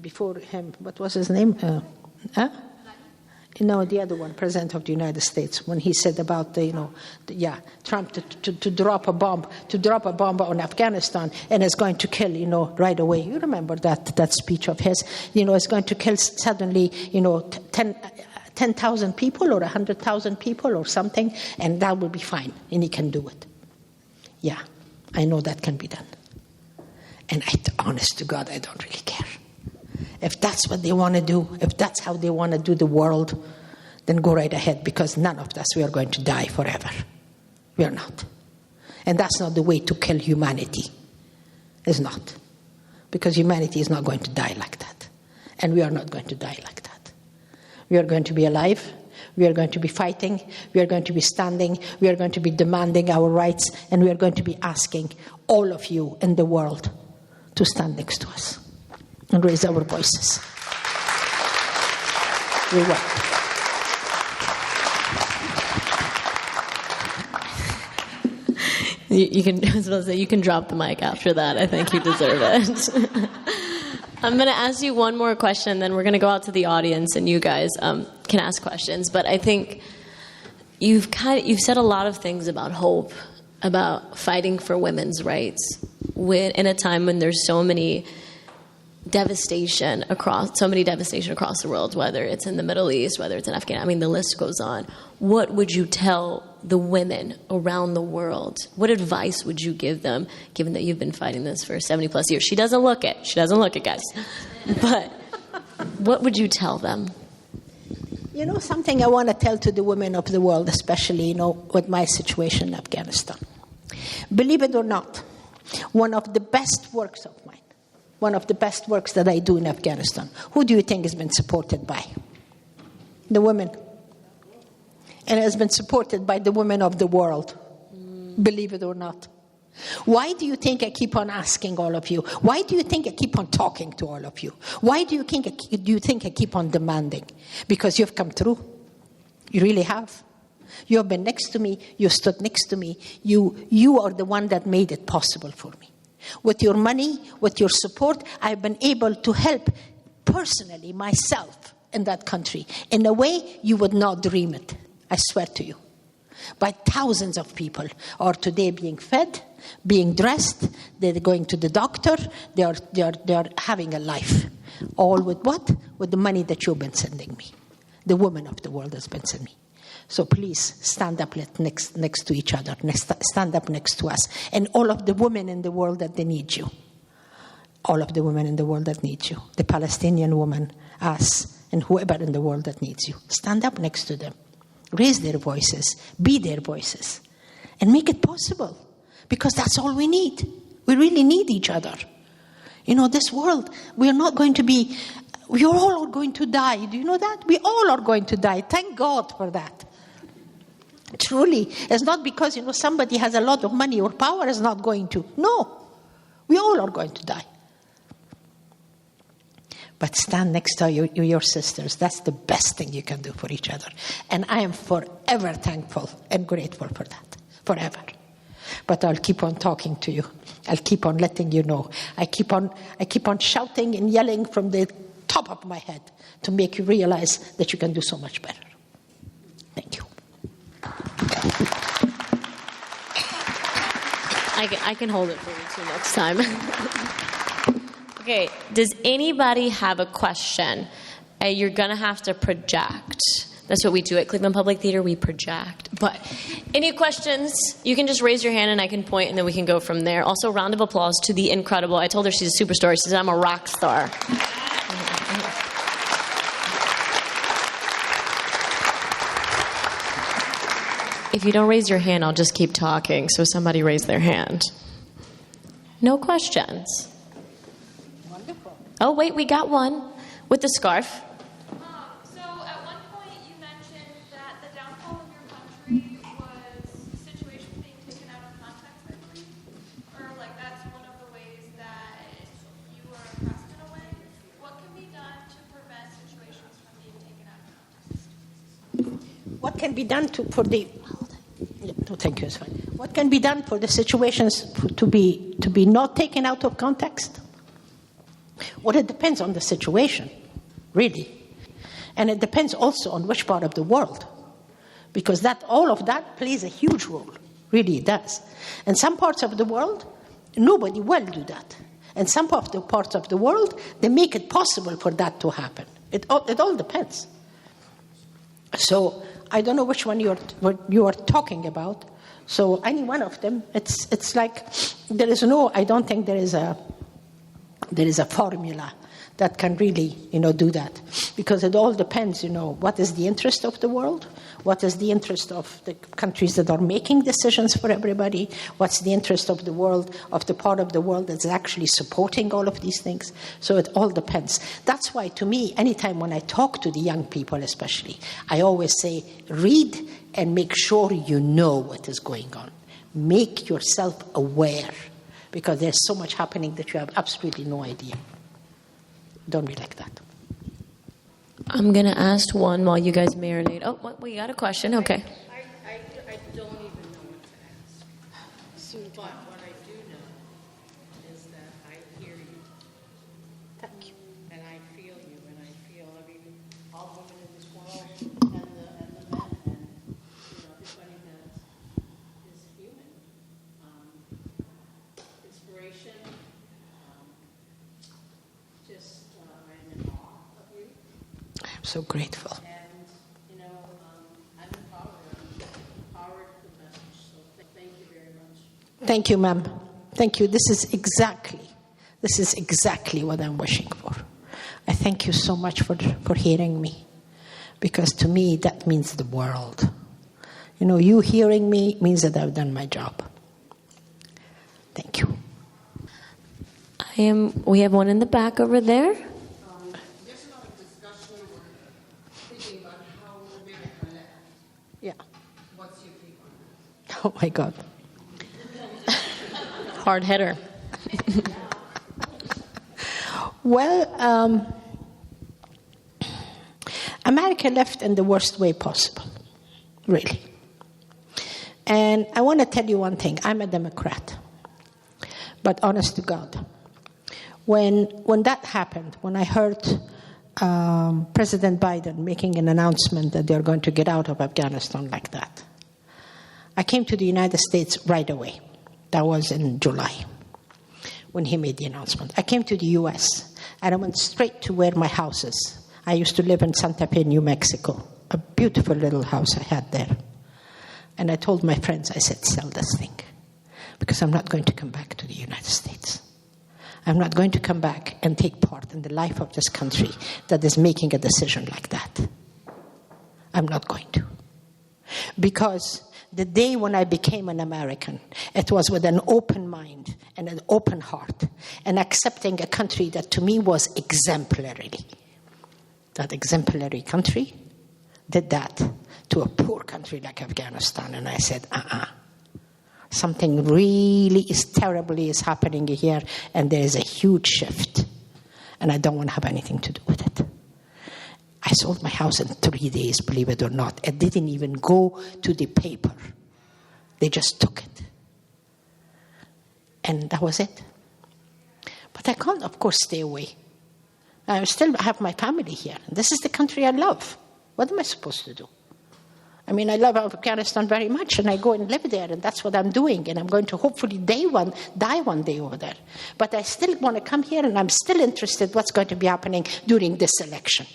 before him, what was his name? No, the other one, President of the United States, when he said about Trump to drop a bomb on Afghanistan, and it's going to kill, right away. You remember that speech of his? It's going to kill suddenly, 10,000 people or 100,000 people or something, and that will be fine, and he can do it. Yeah, I know that can be done. And honest to God, I don't really care. If that's what they want to do, if that's how they want to do the world, then go right ahead, because none of us, we are going to die forever. We are not. And that's not the way to kill humanity. It's not. Because humanity is not going to die like that. And we are not going to die like that. We are going to be alive. We are going to be fighting. We are going to be standing. We are going to be demanding our rights. And we are going to be asking all of you in the world to stand next to us and raise our voices. We will. You can, I was about to say, you can drop the mic after that. I think you deserve it. I'm going to ask you one more question, then we're going to go out to the audience, and you guys can ask questions. But I think you've said a lot of things about hope, about fighting for women's rights, in a time when there's so many devastation across the world, whether it's in the Middle East, whether it's in Afghanistan. I mean, the list goes on. What would you tell the women around the world? What advice would you give them, given that you've been fighting this for 70 plus years? She doesn't look it, guys. But what would you tell them? You know, something I want to tell to the women of the world, especially, you know, with my situation in Afghanistan. Believe it or not, one of the best works of mine, one of the best works that I do in Afghanistan, who do you think has been supported by? The women. And it has been supported by the women of the world, believe it or not. Why do you think I keep on asking all of you? Why do you think I keep on talking to all of you? Why do you think I keep on demanding? Because you've come through. You really have. You have been next to me. You stood next to me. You are the one that made it possible for me. With your money, with your support, I've been able to help personally myself in that country in a way you would not dream it. I swear to you. By thousands of people are today being fed, being dressed, they're going to the doctor, they are having a life. All with what? With the money that you've been sending me. The women of the world has been sending me. So please stand up next to each other, stand up next to us. And all of the women in the world that they need you. All of the women in the world that need you. The Palestinian woman, us, and whoever in the world that needs you. Stand up next to them. Raise their voices. Be their voices. And make it possible. Because that's all we need. We really need each other. You know, this world, we all are going to die. Do you know that? We all are going to die. Thank God for that. Truly. It's not because, you know, somebody has a lot of money or power is not going to. No. We all are going to die. But stand next to your sisters. That's the best thing you can do for each other. And I am forever thankful and grateful for that. Forever. But I'll keep on talking to you. I'll keep on letting you know. I keep on shouting and yelling from the top of my head to make you realize that you can do so much better. Thank you. I can hold it for you too next time. Okay, does anybody have a question? You're going to have to project. That's what we do at Cleveland Public Theater. We project. But any questions? You can just raise your hand and I can point and then we can go from there. Also, round of applause to the incredible. I told her she's a superstar. She says, I'm a rock star. If you don't raise your hand, I'll just keep talking. So somebody raise their hand. No questions. Wonderful. Oh, wait, we got one with the scarf. So at one point you mentioned that the downfall of your country was situations being taken out of context, I believe. Or like that's one of the ways that you were oppressed in a way. What can be done to prevent situations from being taken out of context? What can be done for the... No, thank you, it's fine. What can be done for the situations to be not taken out of context? Well, it depends on the situation, really. And it depends also on which part of the world. Because all of that plays a huge role. Really, it does. And some parts of the world, nobody will do that. And some parts of the world, they make it possible for that to happen. It all depends. So I don't know which one you are talking about. So any one of them, it's like I don't think there is a formula that can really, do that. Because it all depends, what is the interest of the world? What is the interest of the countries that are making decisions for everybody? What's the interest of the world, of the part of the world that's actually supporting all of these things? So it all depends. That's why, to me, anytime when I talk to the young people especially, I always say, read and make sure you know what is going on. Make yourself aware, because there's so much happening that you have absolutely no idea. Don't be like that. I'm going to ask one while you guys marinate. Oh, well, you got a question? Okay. I don't even know what to ask. so grateful. And, I'm empowered the message. So thank you very much. Thank you, ma'am. Thank you. This is exactly what I'm wishing for. I thank you so much for hearing me, because to me that means the world. You hearing me means that I've done my job. Thank you. We have one in the back over there. There's a lot of discussion or thinking about how America left. Yeah. What's your take on Oh my God. Hard hitter. Well, America left in the worst way possible, really. And I want to tell you one thing. I'm a Democrat. But honest to God, when that happened, when I heard President Biden making an announcement that they're going to get out of Afghanistan like that, I came to the United States right away. That was in July when he made the announcement. I came to the U.S. and I went straight to where my house is. I used to live in Santa Fe, New Mexico, a beautiful little house I had there. And I told my friends, I said, sell this thing, because I'm not going to come back to the United States. I'm not going to come back and take part in the life of this country that is making a decision like that. I'm not going to. Because the day when I became an American, it was with an open mind and an open heart, and accepting a country that to me was exemplary. That exemplary country did that to a poor country like Afghanistan, and I said, something really terribly is happening here, and there is a huge shift, and I don't want to have anything to do with it. I sold my house in 3 days, believe it or not. It didn't even go to the paper. They just took it. And that was it. But I can't, of course, stay away. I still have my family here. This is the country I love. What am I supposed to do? I mean, I love Afghanistan very much, and I go and live there, and that's what I'm doing. And I'm going to hopefully die one day over there. But I still want to come here, and I'm still interested what's going to be happening during this election.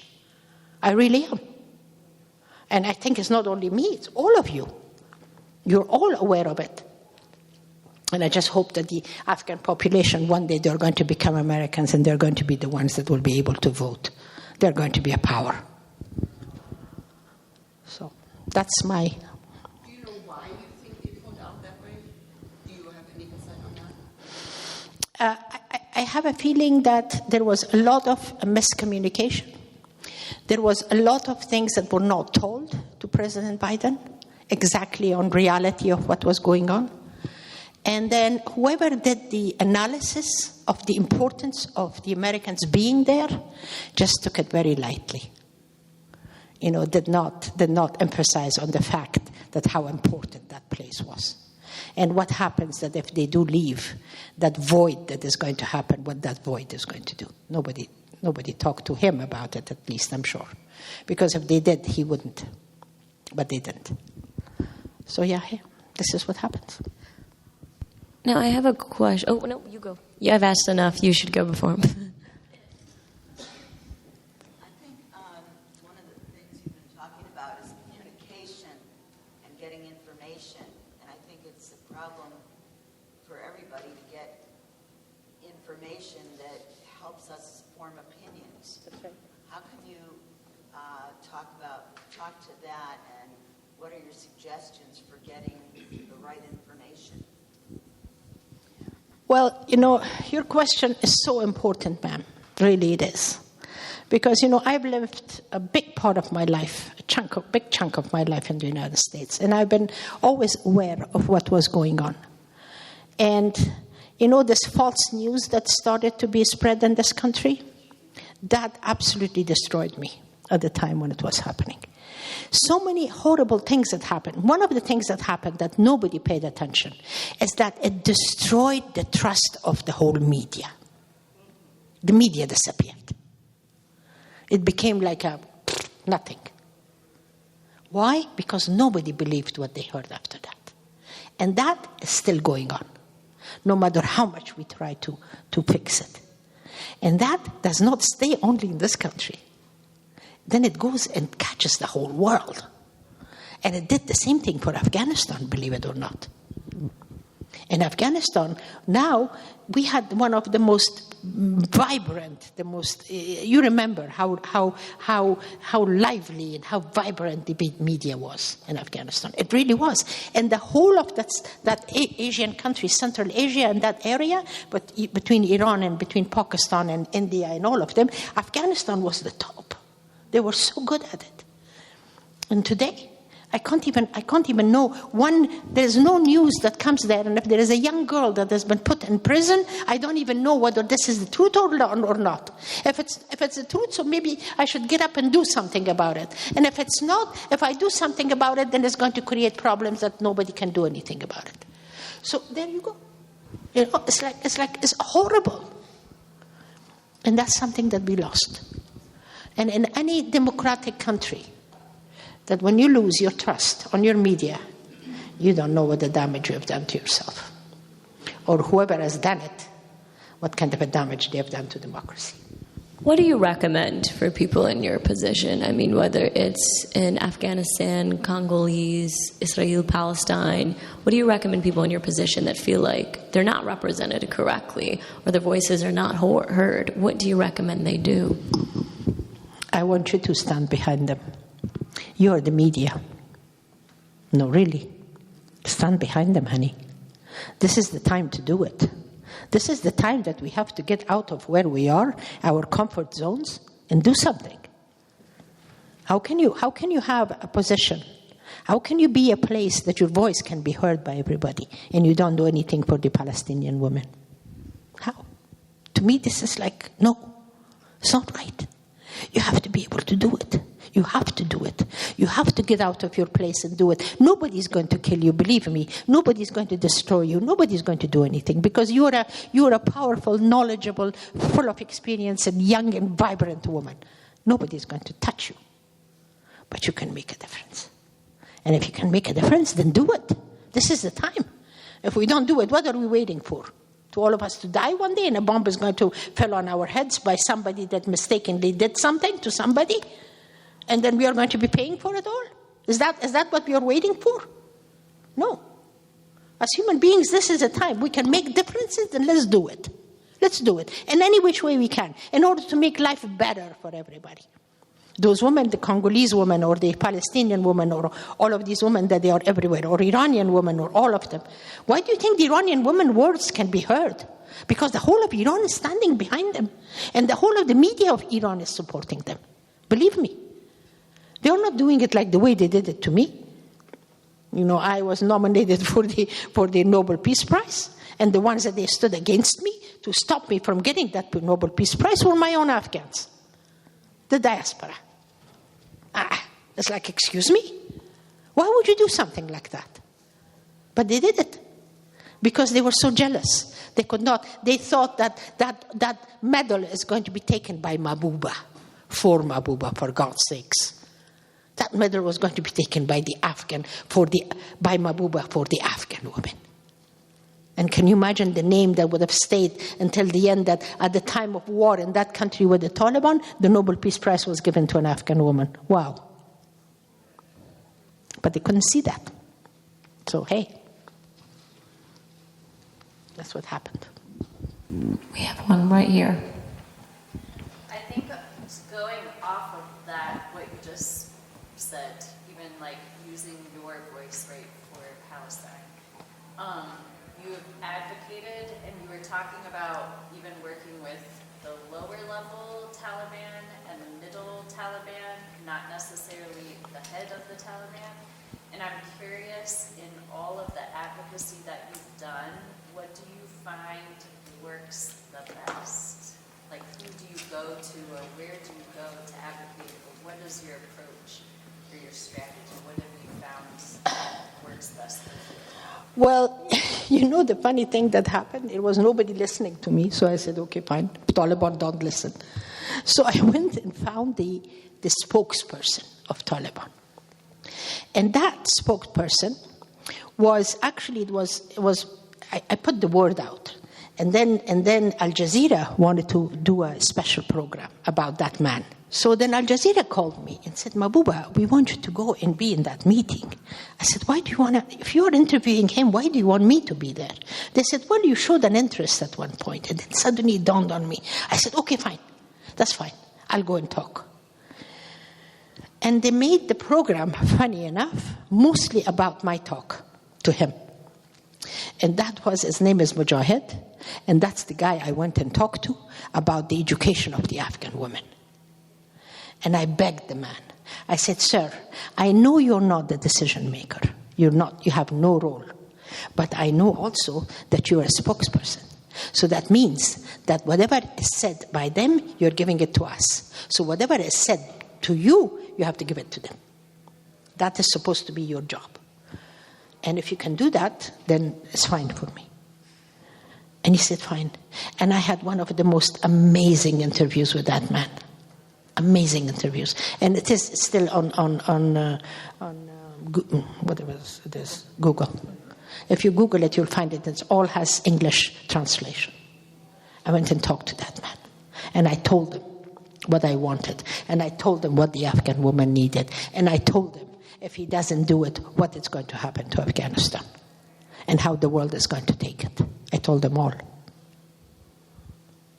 I really am. And I think it's not only me, it's all of you. You're all aware of it. And I just hope that the Afghan population, one day they're going to become Americans, and they're going to be the ones that will be able to vote. They're going to be a power. So that's my... Do you know why you think they pulled out that way? Do you have any insight on that? I have a feeling that there was a lot of miscommunication. There was a lot of things that were not told to President Biden exactly on reality of what was going on. And then whoever did the analysis of the importance of the Americans being there just took it very lightly. Did not emphasize on the fact that how important that place was. And what happens that if they do leave, that void that is going to happen, what that void is going to do. Nobody talked to him about it, at least, I'm sure. Because if they did, he wouldn't. But they didn't. So, this is what happens. Now, I have a question. Oh, no, you go. Yeah, I've asked enough. You should go before him. I think one of the things you've been talking about is communication and getting information. And I think it's a problem for everybody to get information that helps us form opinions. That's right. How can you talk to that, and what are your suggestions for getting the right information? Well, your question is so important, ma'am. Really it is. Because, I've lived a big part of my life, big chunk of my life in the United States. And I've been always aware of what was going on. And, this false news that started to be spread in this country, that absolutely destroyed me at the time when it was happening. So many horrible things that happened. One of the things that happened that nobody paid attention is that it destroyed the trust of the whole media. The media disappeared. It became like nothing. Why? Because nobody believed what they heard after that. And that is still going on, no matter how much we try to fix it. And that does not stay only in this country. then it goes and catches the whole world. And it did the same thing for Afghanistan, believe it or not. In Afghanistan, now we had one of the most vibrant, you remember how lively and how vibrant the media was in Afghanistan. It really was. And the whole of that Asian country, Central Asia and that area, but between Iran and between Pakistan and India and all of them, Afghanistan was the top. They were so good at it. And today, I can't even know there's no news that comes there, and if there is a young girl that has been put in prison, I don't even know whether this is the truth or not. If it's the truth, so maybe I should get up and do something about it. And if it's not, if I do something about it, then it's going to create problems that nobody can do anything about it. So there you go. It's horrible. And that's something that we lost. And in any democratic country, that when you lose your trust on your media, you don't know what the damage you have done to yourself. Or whoever has done it, what kind of a damage they have done to democracy. What do you recommend for people in your position? I mean, whether it's in Afghanistan, Congolese, Israel, Palestine, what do you recommend people in your position that feel like they're not represented correctly or their voices are not heard? What do you recommend they do? I want you to stand behind them. You are the media. No, really. Stand behind them, honey. This is the time to do it. This is the time that we have to get out of where we are, our comfort zones, and do something. How can you have a position? How can you be a place that your voice can be heard by everybody and you don't do anything for the Palestinian women? How? To me, this is like, no, it's not right. You have to be able to do it. You have to do it. You have to get out of your place and do it. Nobody's going to kill you, believe me. Nobody's going to destroy you. Nobody's going to do anything because you're a powerful, knowledgeable, full of experience and young and vibrant woman. Nobody's going to touch you. But you can make a difference. And if you can make a difference, then do it. This is the time. If we don't do it, what are we waiting for? To all of us to die one day and a bomb is going to fall on our heads by somebody that mistakenly did something to somebody? And then we are going to be paying for it all? Is that what we are waiting for? No. As human beings, this is a time we can make differences, then let's do it. Let's do it in any which way we can in order to make life better for everybody. Those women, the Congolese women or the Palestinian women or all of these women that they are everywhere, or Iranian women or all of them. Why do you think the Iranian women words can be heard? Because the whole of Iran is standing behind them. And the whole of the media of Iran is supporting them. Believe me. They are not doing it like the way they did it to me. You know, I was nominated for the Nobel Peace Prize. And the ones that they stood against me to stop me from getting that Nobel Peace Prize were my own Afghans. The diaspora. It's like, excuse me? Why would you do something like that? But they did it. Because they were so jealous. They could not. They thought that medal is going to be taken by Mahbouba. For Mahbouba, for God's sakes. That medal was going to be taken by by Mahbouba for the Afghan women. And can you imagine the name that would have stayed until the end, that at the time of war in that country with the Taliban, the Nobel Peace Prize was given to an Afghan woman. Wow. But they couldn't see that. So, hey, that's what happened. We have one right here. I think going off of that, what you just said, even like using your voice right for Palestine, you have advocated and you were talking about even working with the lower level Taliban and the middle Taliban, not necessarily the head of the Taliban. And I'm curious, in all of the advocacy that you've done, what do you find works the best? Like, who do you go to, or where do you go to advocate? Or what is your approach or your strategy? What have you found works best for you? Well, you know the funny thing that happened? It was nobody listening to me, so I said, okay, fine, Taliban don't listen. So I went and found the spokesperson of Taliban. And that spokesperson was, actually, I put the word out. And then Al Jazeera wanted to do a special program about that man. So then Al Jazeera called me and said, Mahbouba, we want you to go and be in that meeting. I said, why do you want to, if you're interviewing him, why do you want me to be there? They said, well, you showed an interest at one point. And then suddenly it dawned on me. I said, okay, fine. That's fine. I'll go and talk. And they made the program, funny enough, mostly about my talk to him. And that was, his name is Mujahid. And that's the guy I went and talked to about the education of the Afghan women. And I begged the man. I said, sir, I know you're not the decision maker. You have no role. But I know also that you're a spokesperson. So that means that whatever is said by them, you're giving it to us. So whatever is said to you, you have to give it to them. That is supposed to be your job. And if you can do that, then it's fine for me. And he said, fine. And I had one of the most amazing interviews with that man. Amazing interviews. And it is still on whatever it is, Google. If you Google it, you'll find it. It all has English translation. I went and talked to that man. And I told him what I wanted. And I told him what the Afghan woman needed. And I told him, if he doesn't do it, what is going to happen to Afghanistan. And how the world is going to take it. I told them all.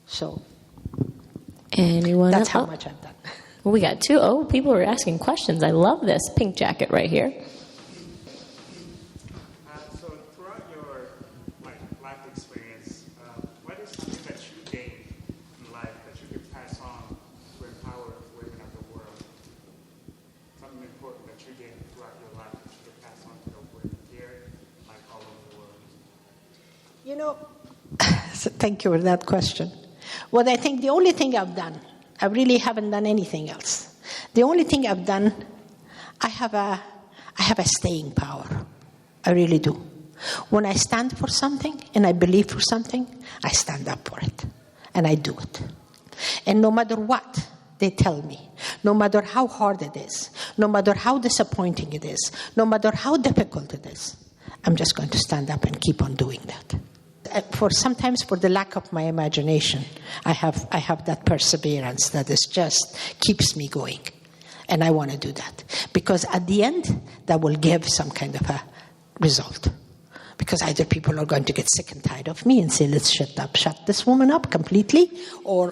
So, anyone that's else? how much I've done. Well, we got two. Oh, people are asking questions. I love this pink jacket right here. So throughout your life experience, what is something that you gained in life that you could pass on to empower women of the world? Something important that you gained throughout your life that you could pass on to the women here, all over the world? You know, thank you for that question. Well, I think the only thing I've done, I really haven't done anything else. The only thing I've done, I have a staying power. I really do. When I stand for something and I believe for something, I stand up for it. And I do it. And no matter what they tell me, no matter how hard it is, no matter how disappointing it is, no matter how difficult it is, I'm just going to stand up and keep on doing that. Sometimes for the lack of my imagination, I have that perseverance that is just keeps me going. And I want to do that. Because at the end, that will give some kind of a result. Because either people are going to get sick and tired of me and say, let's shut this woman up completely, or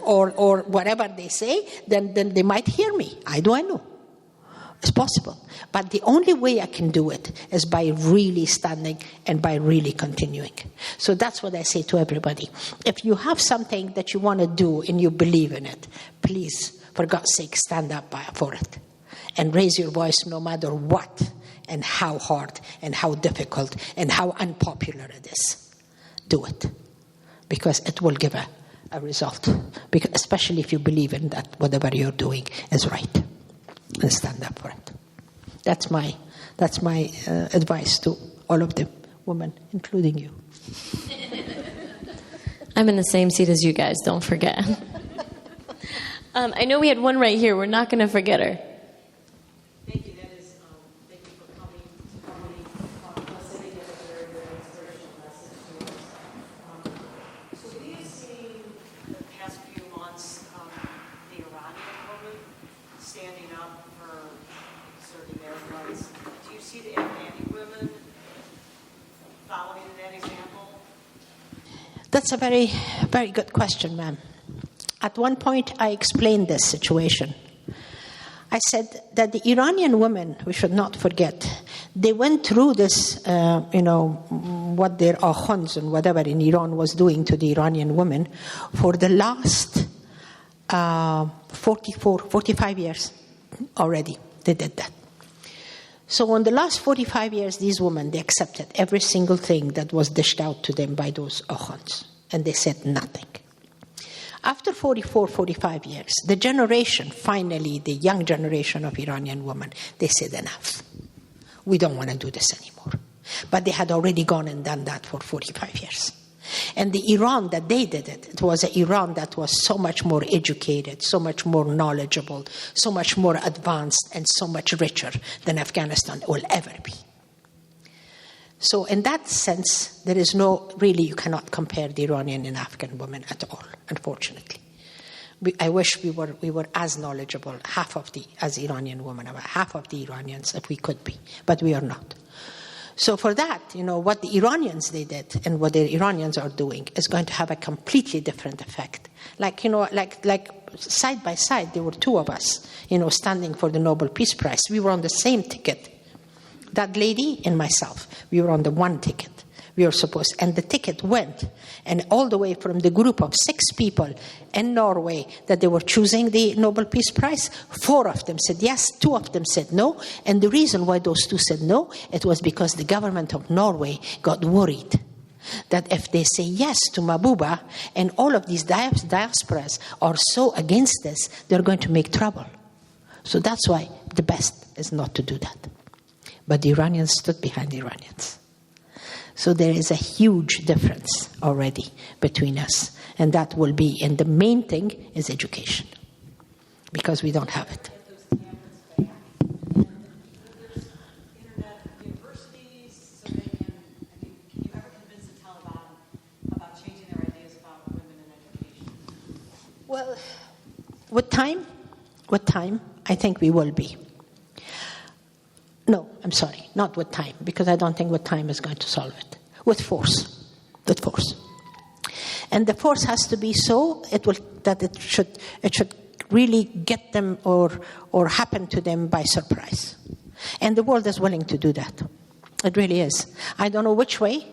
whatever they say, then they might hear me. I know. It's possible. But the only way I can do it is by really standing and by really continuing. So that's what I say to everybody. If you have something that you want to do and you believe in it, please, for God's sake, stand up for it. And raise your voice no matter what and how hard and how difficult and how unpopular it is. Do it. Because it will give a result. Because, especially if you believe in that whatever you're doing is right. And stand up for it. That's my advice to all of the women, including you. I'm in the same seat as you guys, don't forget. I know we had one right here. We're not going to forget her. Thank you. Thank you for coming sitting at a very, very inspirational message to us. So we have seen the past few months the Iranian woman standing up for certain their rights. Do you see the Afghani women following that example? That's a very, very good question, ma'am. At one point, I explained this situation. I said that the Iranian women, we should not forget, they went through this, what their akhunds and whatever in Iran was doing to the Iranian women for the last 45 years already. They did that. So in the last 45 years, these women, they accepted every single thing that was dished out to them by those akhunds. And they said nothing. After 45 years, the generation, finally, the young generation of Iranian women, they said enough. We don't want to do this anymore. But they had already gone and done that for 45 years. And the Iran that they did it, it was an Iran that was so much more educated, so much more knowledgeable, so much more advanced, and so much richer than Afghanistan will ever be. So in that sense, there is no, really, you cannot compare the Iranian and Afghan women at all, unfortunately. I wish we were as knowledgeable, as Iranian women, about half of the Iranians, if we could be, but we are not. So for that, what the Iranians they did and what the Iranians are doing is going to have a completely different effect. Like side by side, there were two of us, standing for the Nobel Peace Prize. We were on the same ticket. That lady and myself, we were on the one ticket. We were supposed, and the ticket went, and all the way from the group of 6 people in Norway that they were choosing the Nobel Peace Prize, 4 of them said yes, 2 of them said no, and the reason why those 2 said no, it was because the government of Norway got worried that if they say yes to Mahbouba, and all of these diasporas are so against this, they're going to make trouble. So that's why the best is not to do that. But the Iranians stood behind the Iranians. So there is a huge difference already between us. And that will be, and the main thing is education. Because we don't have it. Well, with time, I think we will be. No, I'm sorry, not with time, because I don't think with time is going to solve it. With force. And the force has to be so that it should really get them or happen to them by surprise. And the world is willing to do that. It really is. I don't know which way,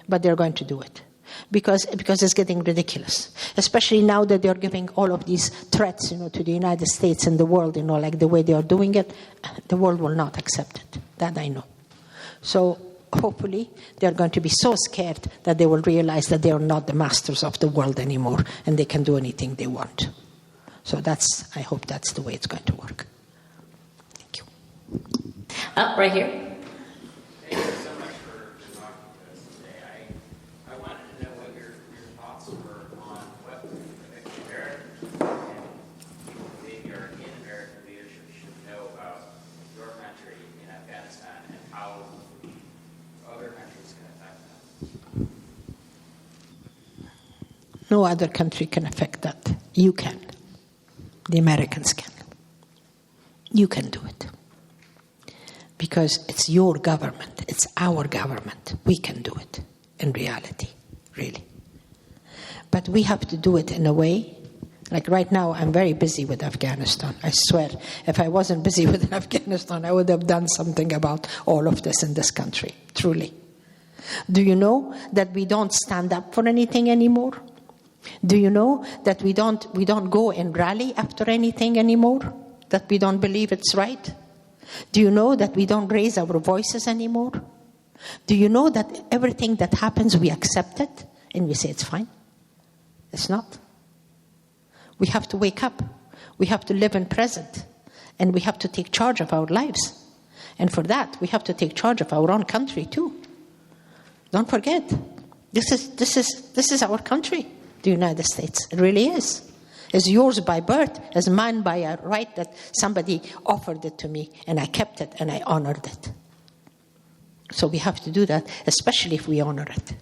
but they're going to do it. Because it's getting ridiculous, especially now that they're giving all of these threats, to the United States and the world, like the way they are doing it, the world will not accept it. That I know. So hopefully they're going to be so scared that they will realize that they are not the masters of the world anymore and they can do anything they want. So I hope that's the way it's going to work. Thank you. Right here. No other country can affect that. You can. The Americans can. You can do it. Because it's your government. It's our government. We can do it in reality, really. But we have to do it in a way, like right now I'm very busy with Afghanistan. I swear, if I wasn't busy with Afghanistan, I would have done something about all of this in this country, truly. Do you know that we don't stand up for anything anymore? Do you know that we don't go and rally after anything anymore? That we don't believe it's right? Do you know that we don't raise our voices anymore? Do you know that everything that happens we accept it and we say it's fine? It's not. We have to wake up. We have to live in present. And we have to take charge of our lives. And for that, we have to take charge of our own country too. Don't forget, this is our country. The United States. It really is. It's yours by birth. It's mine by a right that somebody offered it to me and I kept it and I honored it. So we have to do that, especially if we honor it.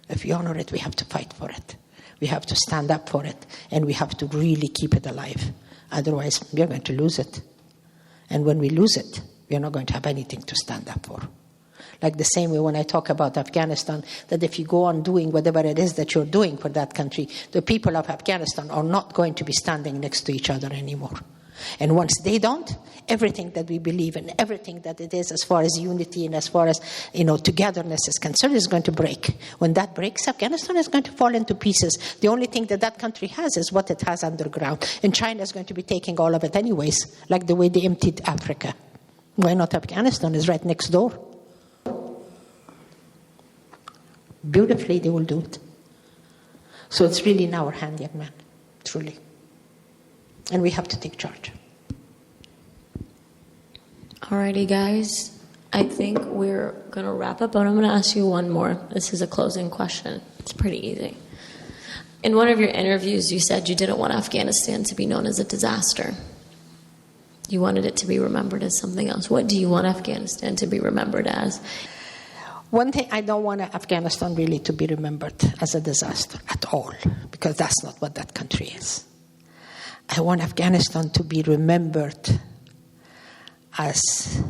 If we honor it, we have to fight for it. We have to stand up for it and we have to really keep it alive. Otherwise, we are going to lose it. And when we lose it, we are not going to have anything to stand up for. Like the same way when I talk about Afghanistan, that if you go on doing whatever it is that you're doing for that country, the people of Afghanistan are not going to be standing next to each other anymore. And once they don't, everything that we believe in, everything that it is as far as unity and as far as, togetherness is concerned, is going to break. When that breaks, Afghanistan is going to fall into pieces. The only thing that country has is what it has underground. And China is going to be taking all of it anyways, like the way they emptied Africa. Why not Afghanistan is right next door? Beautifully, they will do it. So it's really in our hand, young man, truly. And we have to take charge. Alrighty, guys. I think we're going to wrap up, but I'm going to ask you one more. This is a closing question. It's pretty easy. In one of your interviews, you said you didn't want Afghanistan to be known as a disaster. You wanted it to be remembered as something else. What do you want Afghanistan to be remembered as? One thing, I don't want Afghanistan really to be remembered as a disaster at all, because that's not what that country is. I want Afghanistan to be remembered as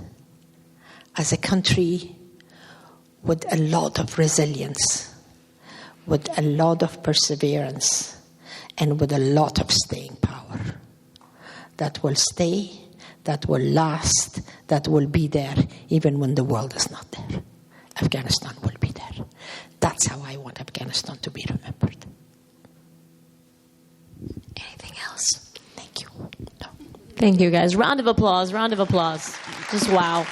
a country with a lot of resilience, with a lot of perseverance, and with a lot of staying power. That will stay, that will last, that will be there even when the world is not there. Afghanistan will be there. That's how I want Afghanistan to be remembered. Anything else? Thank you. No. Thank you, guys. Round of applause. Round of applause. Just wow.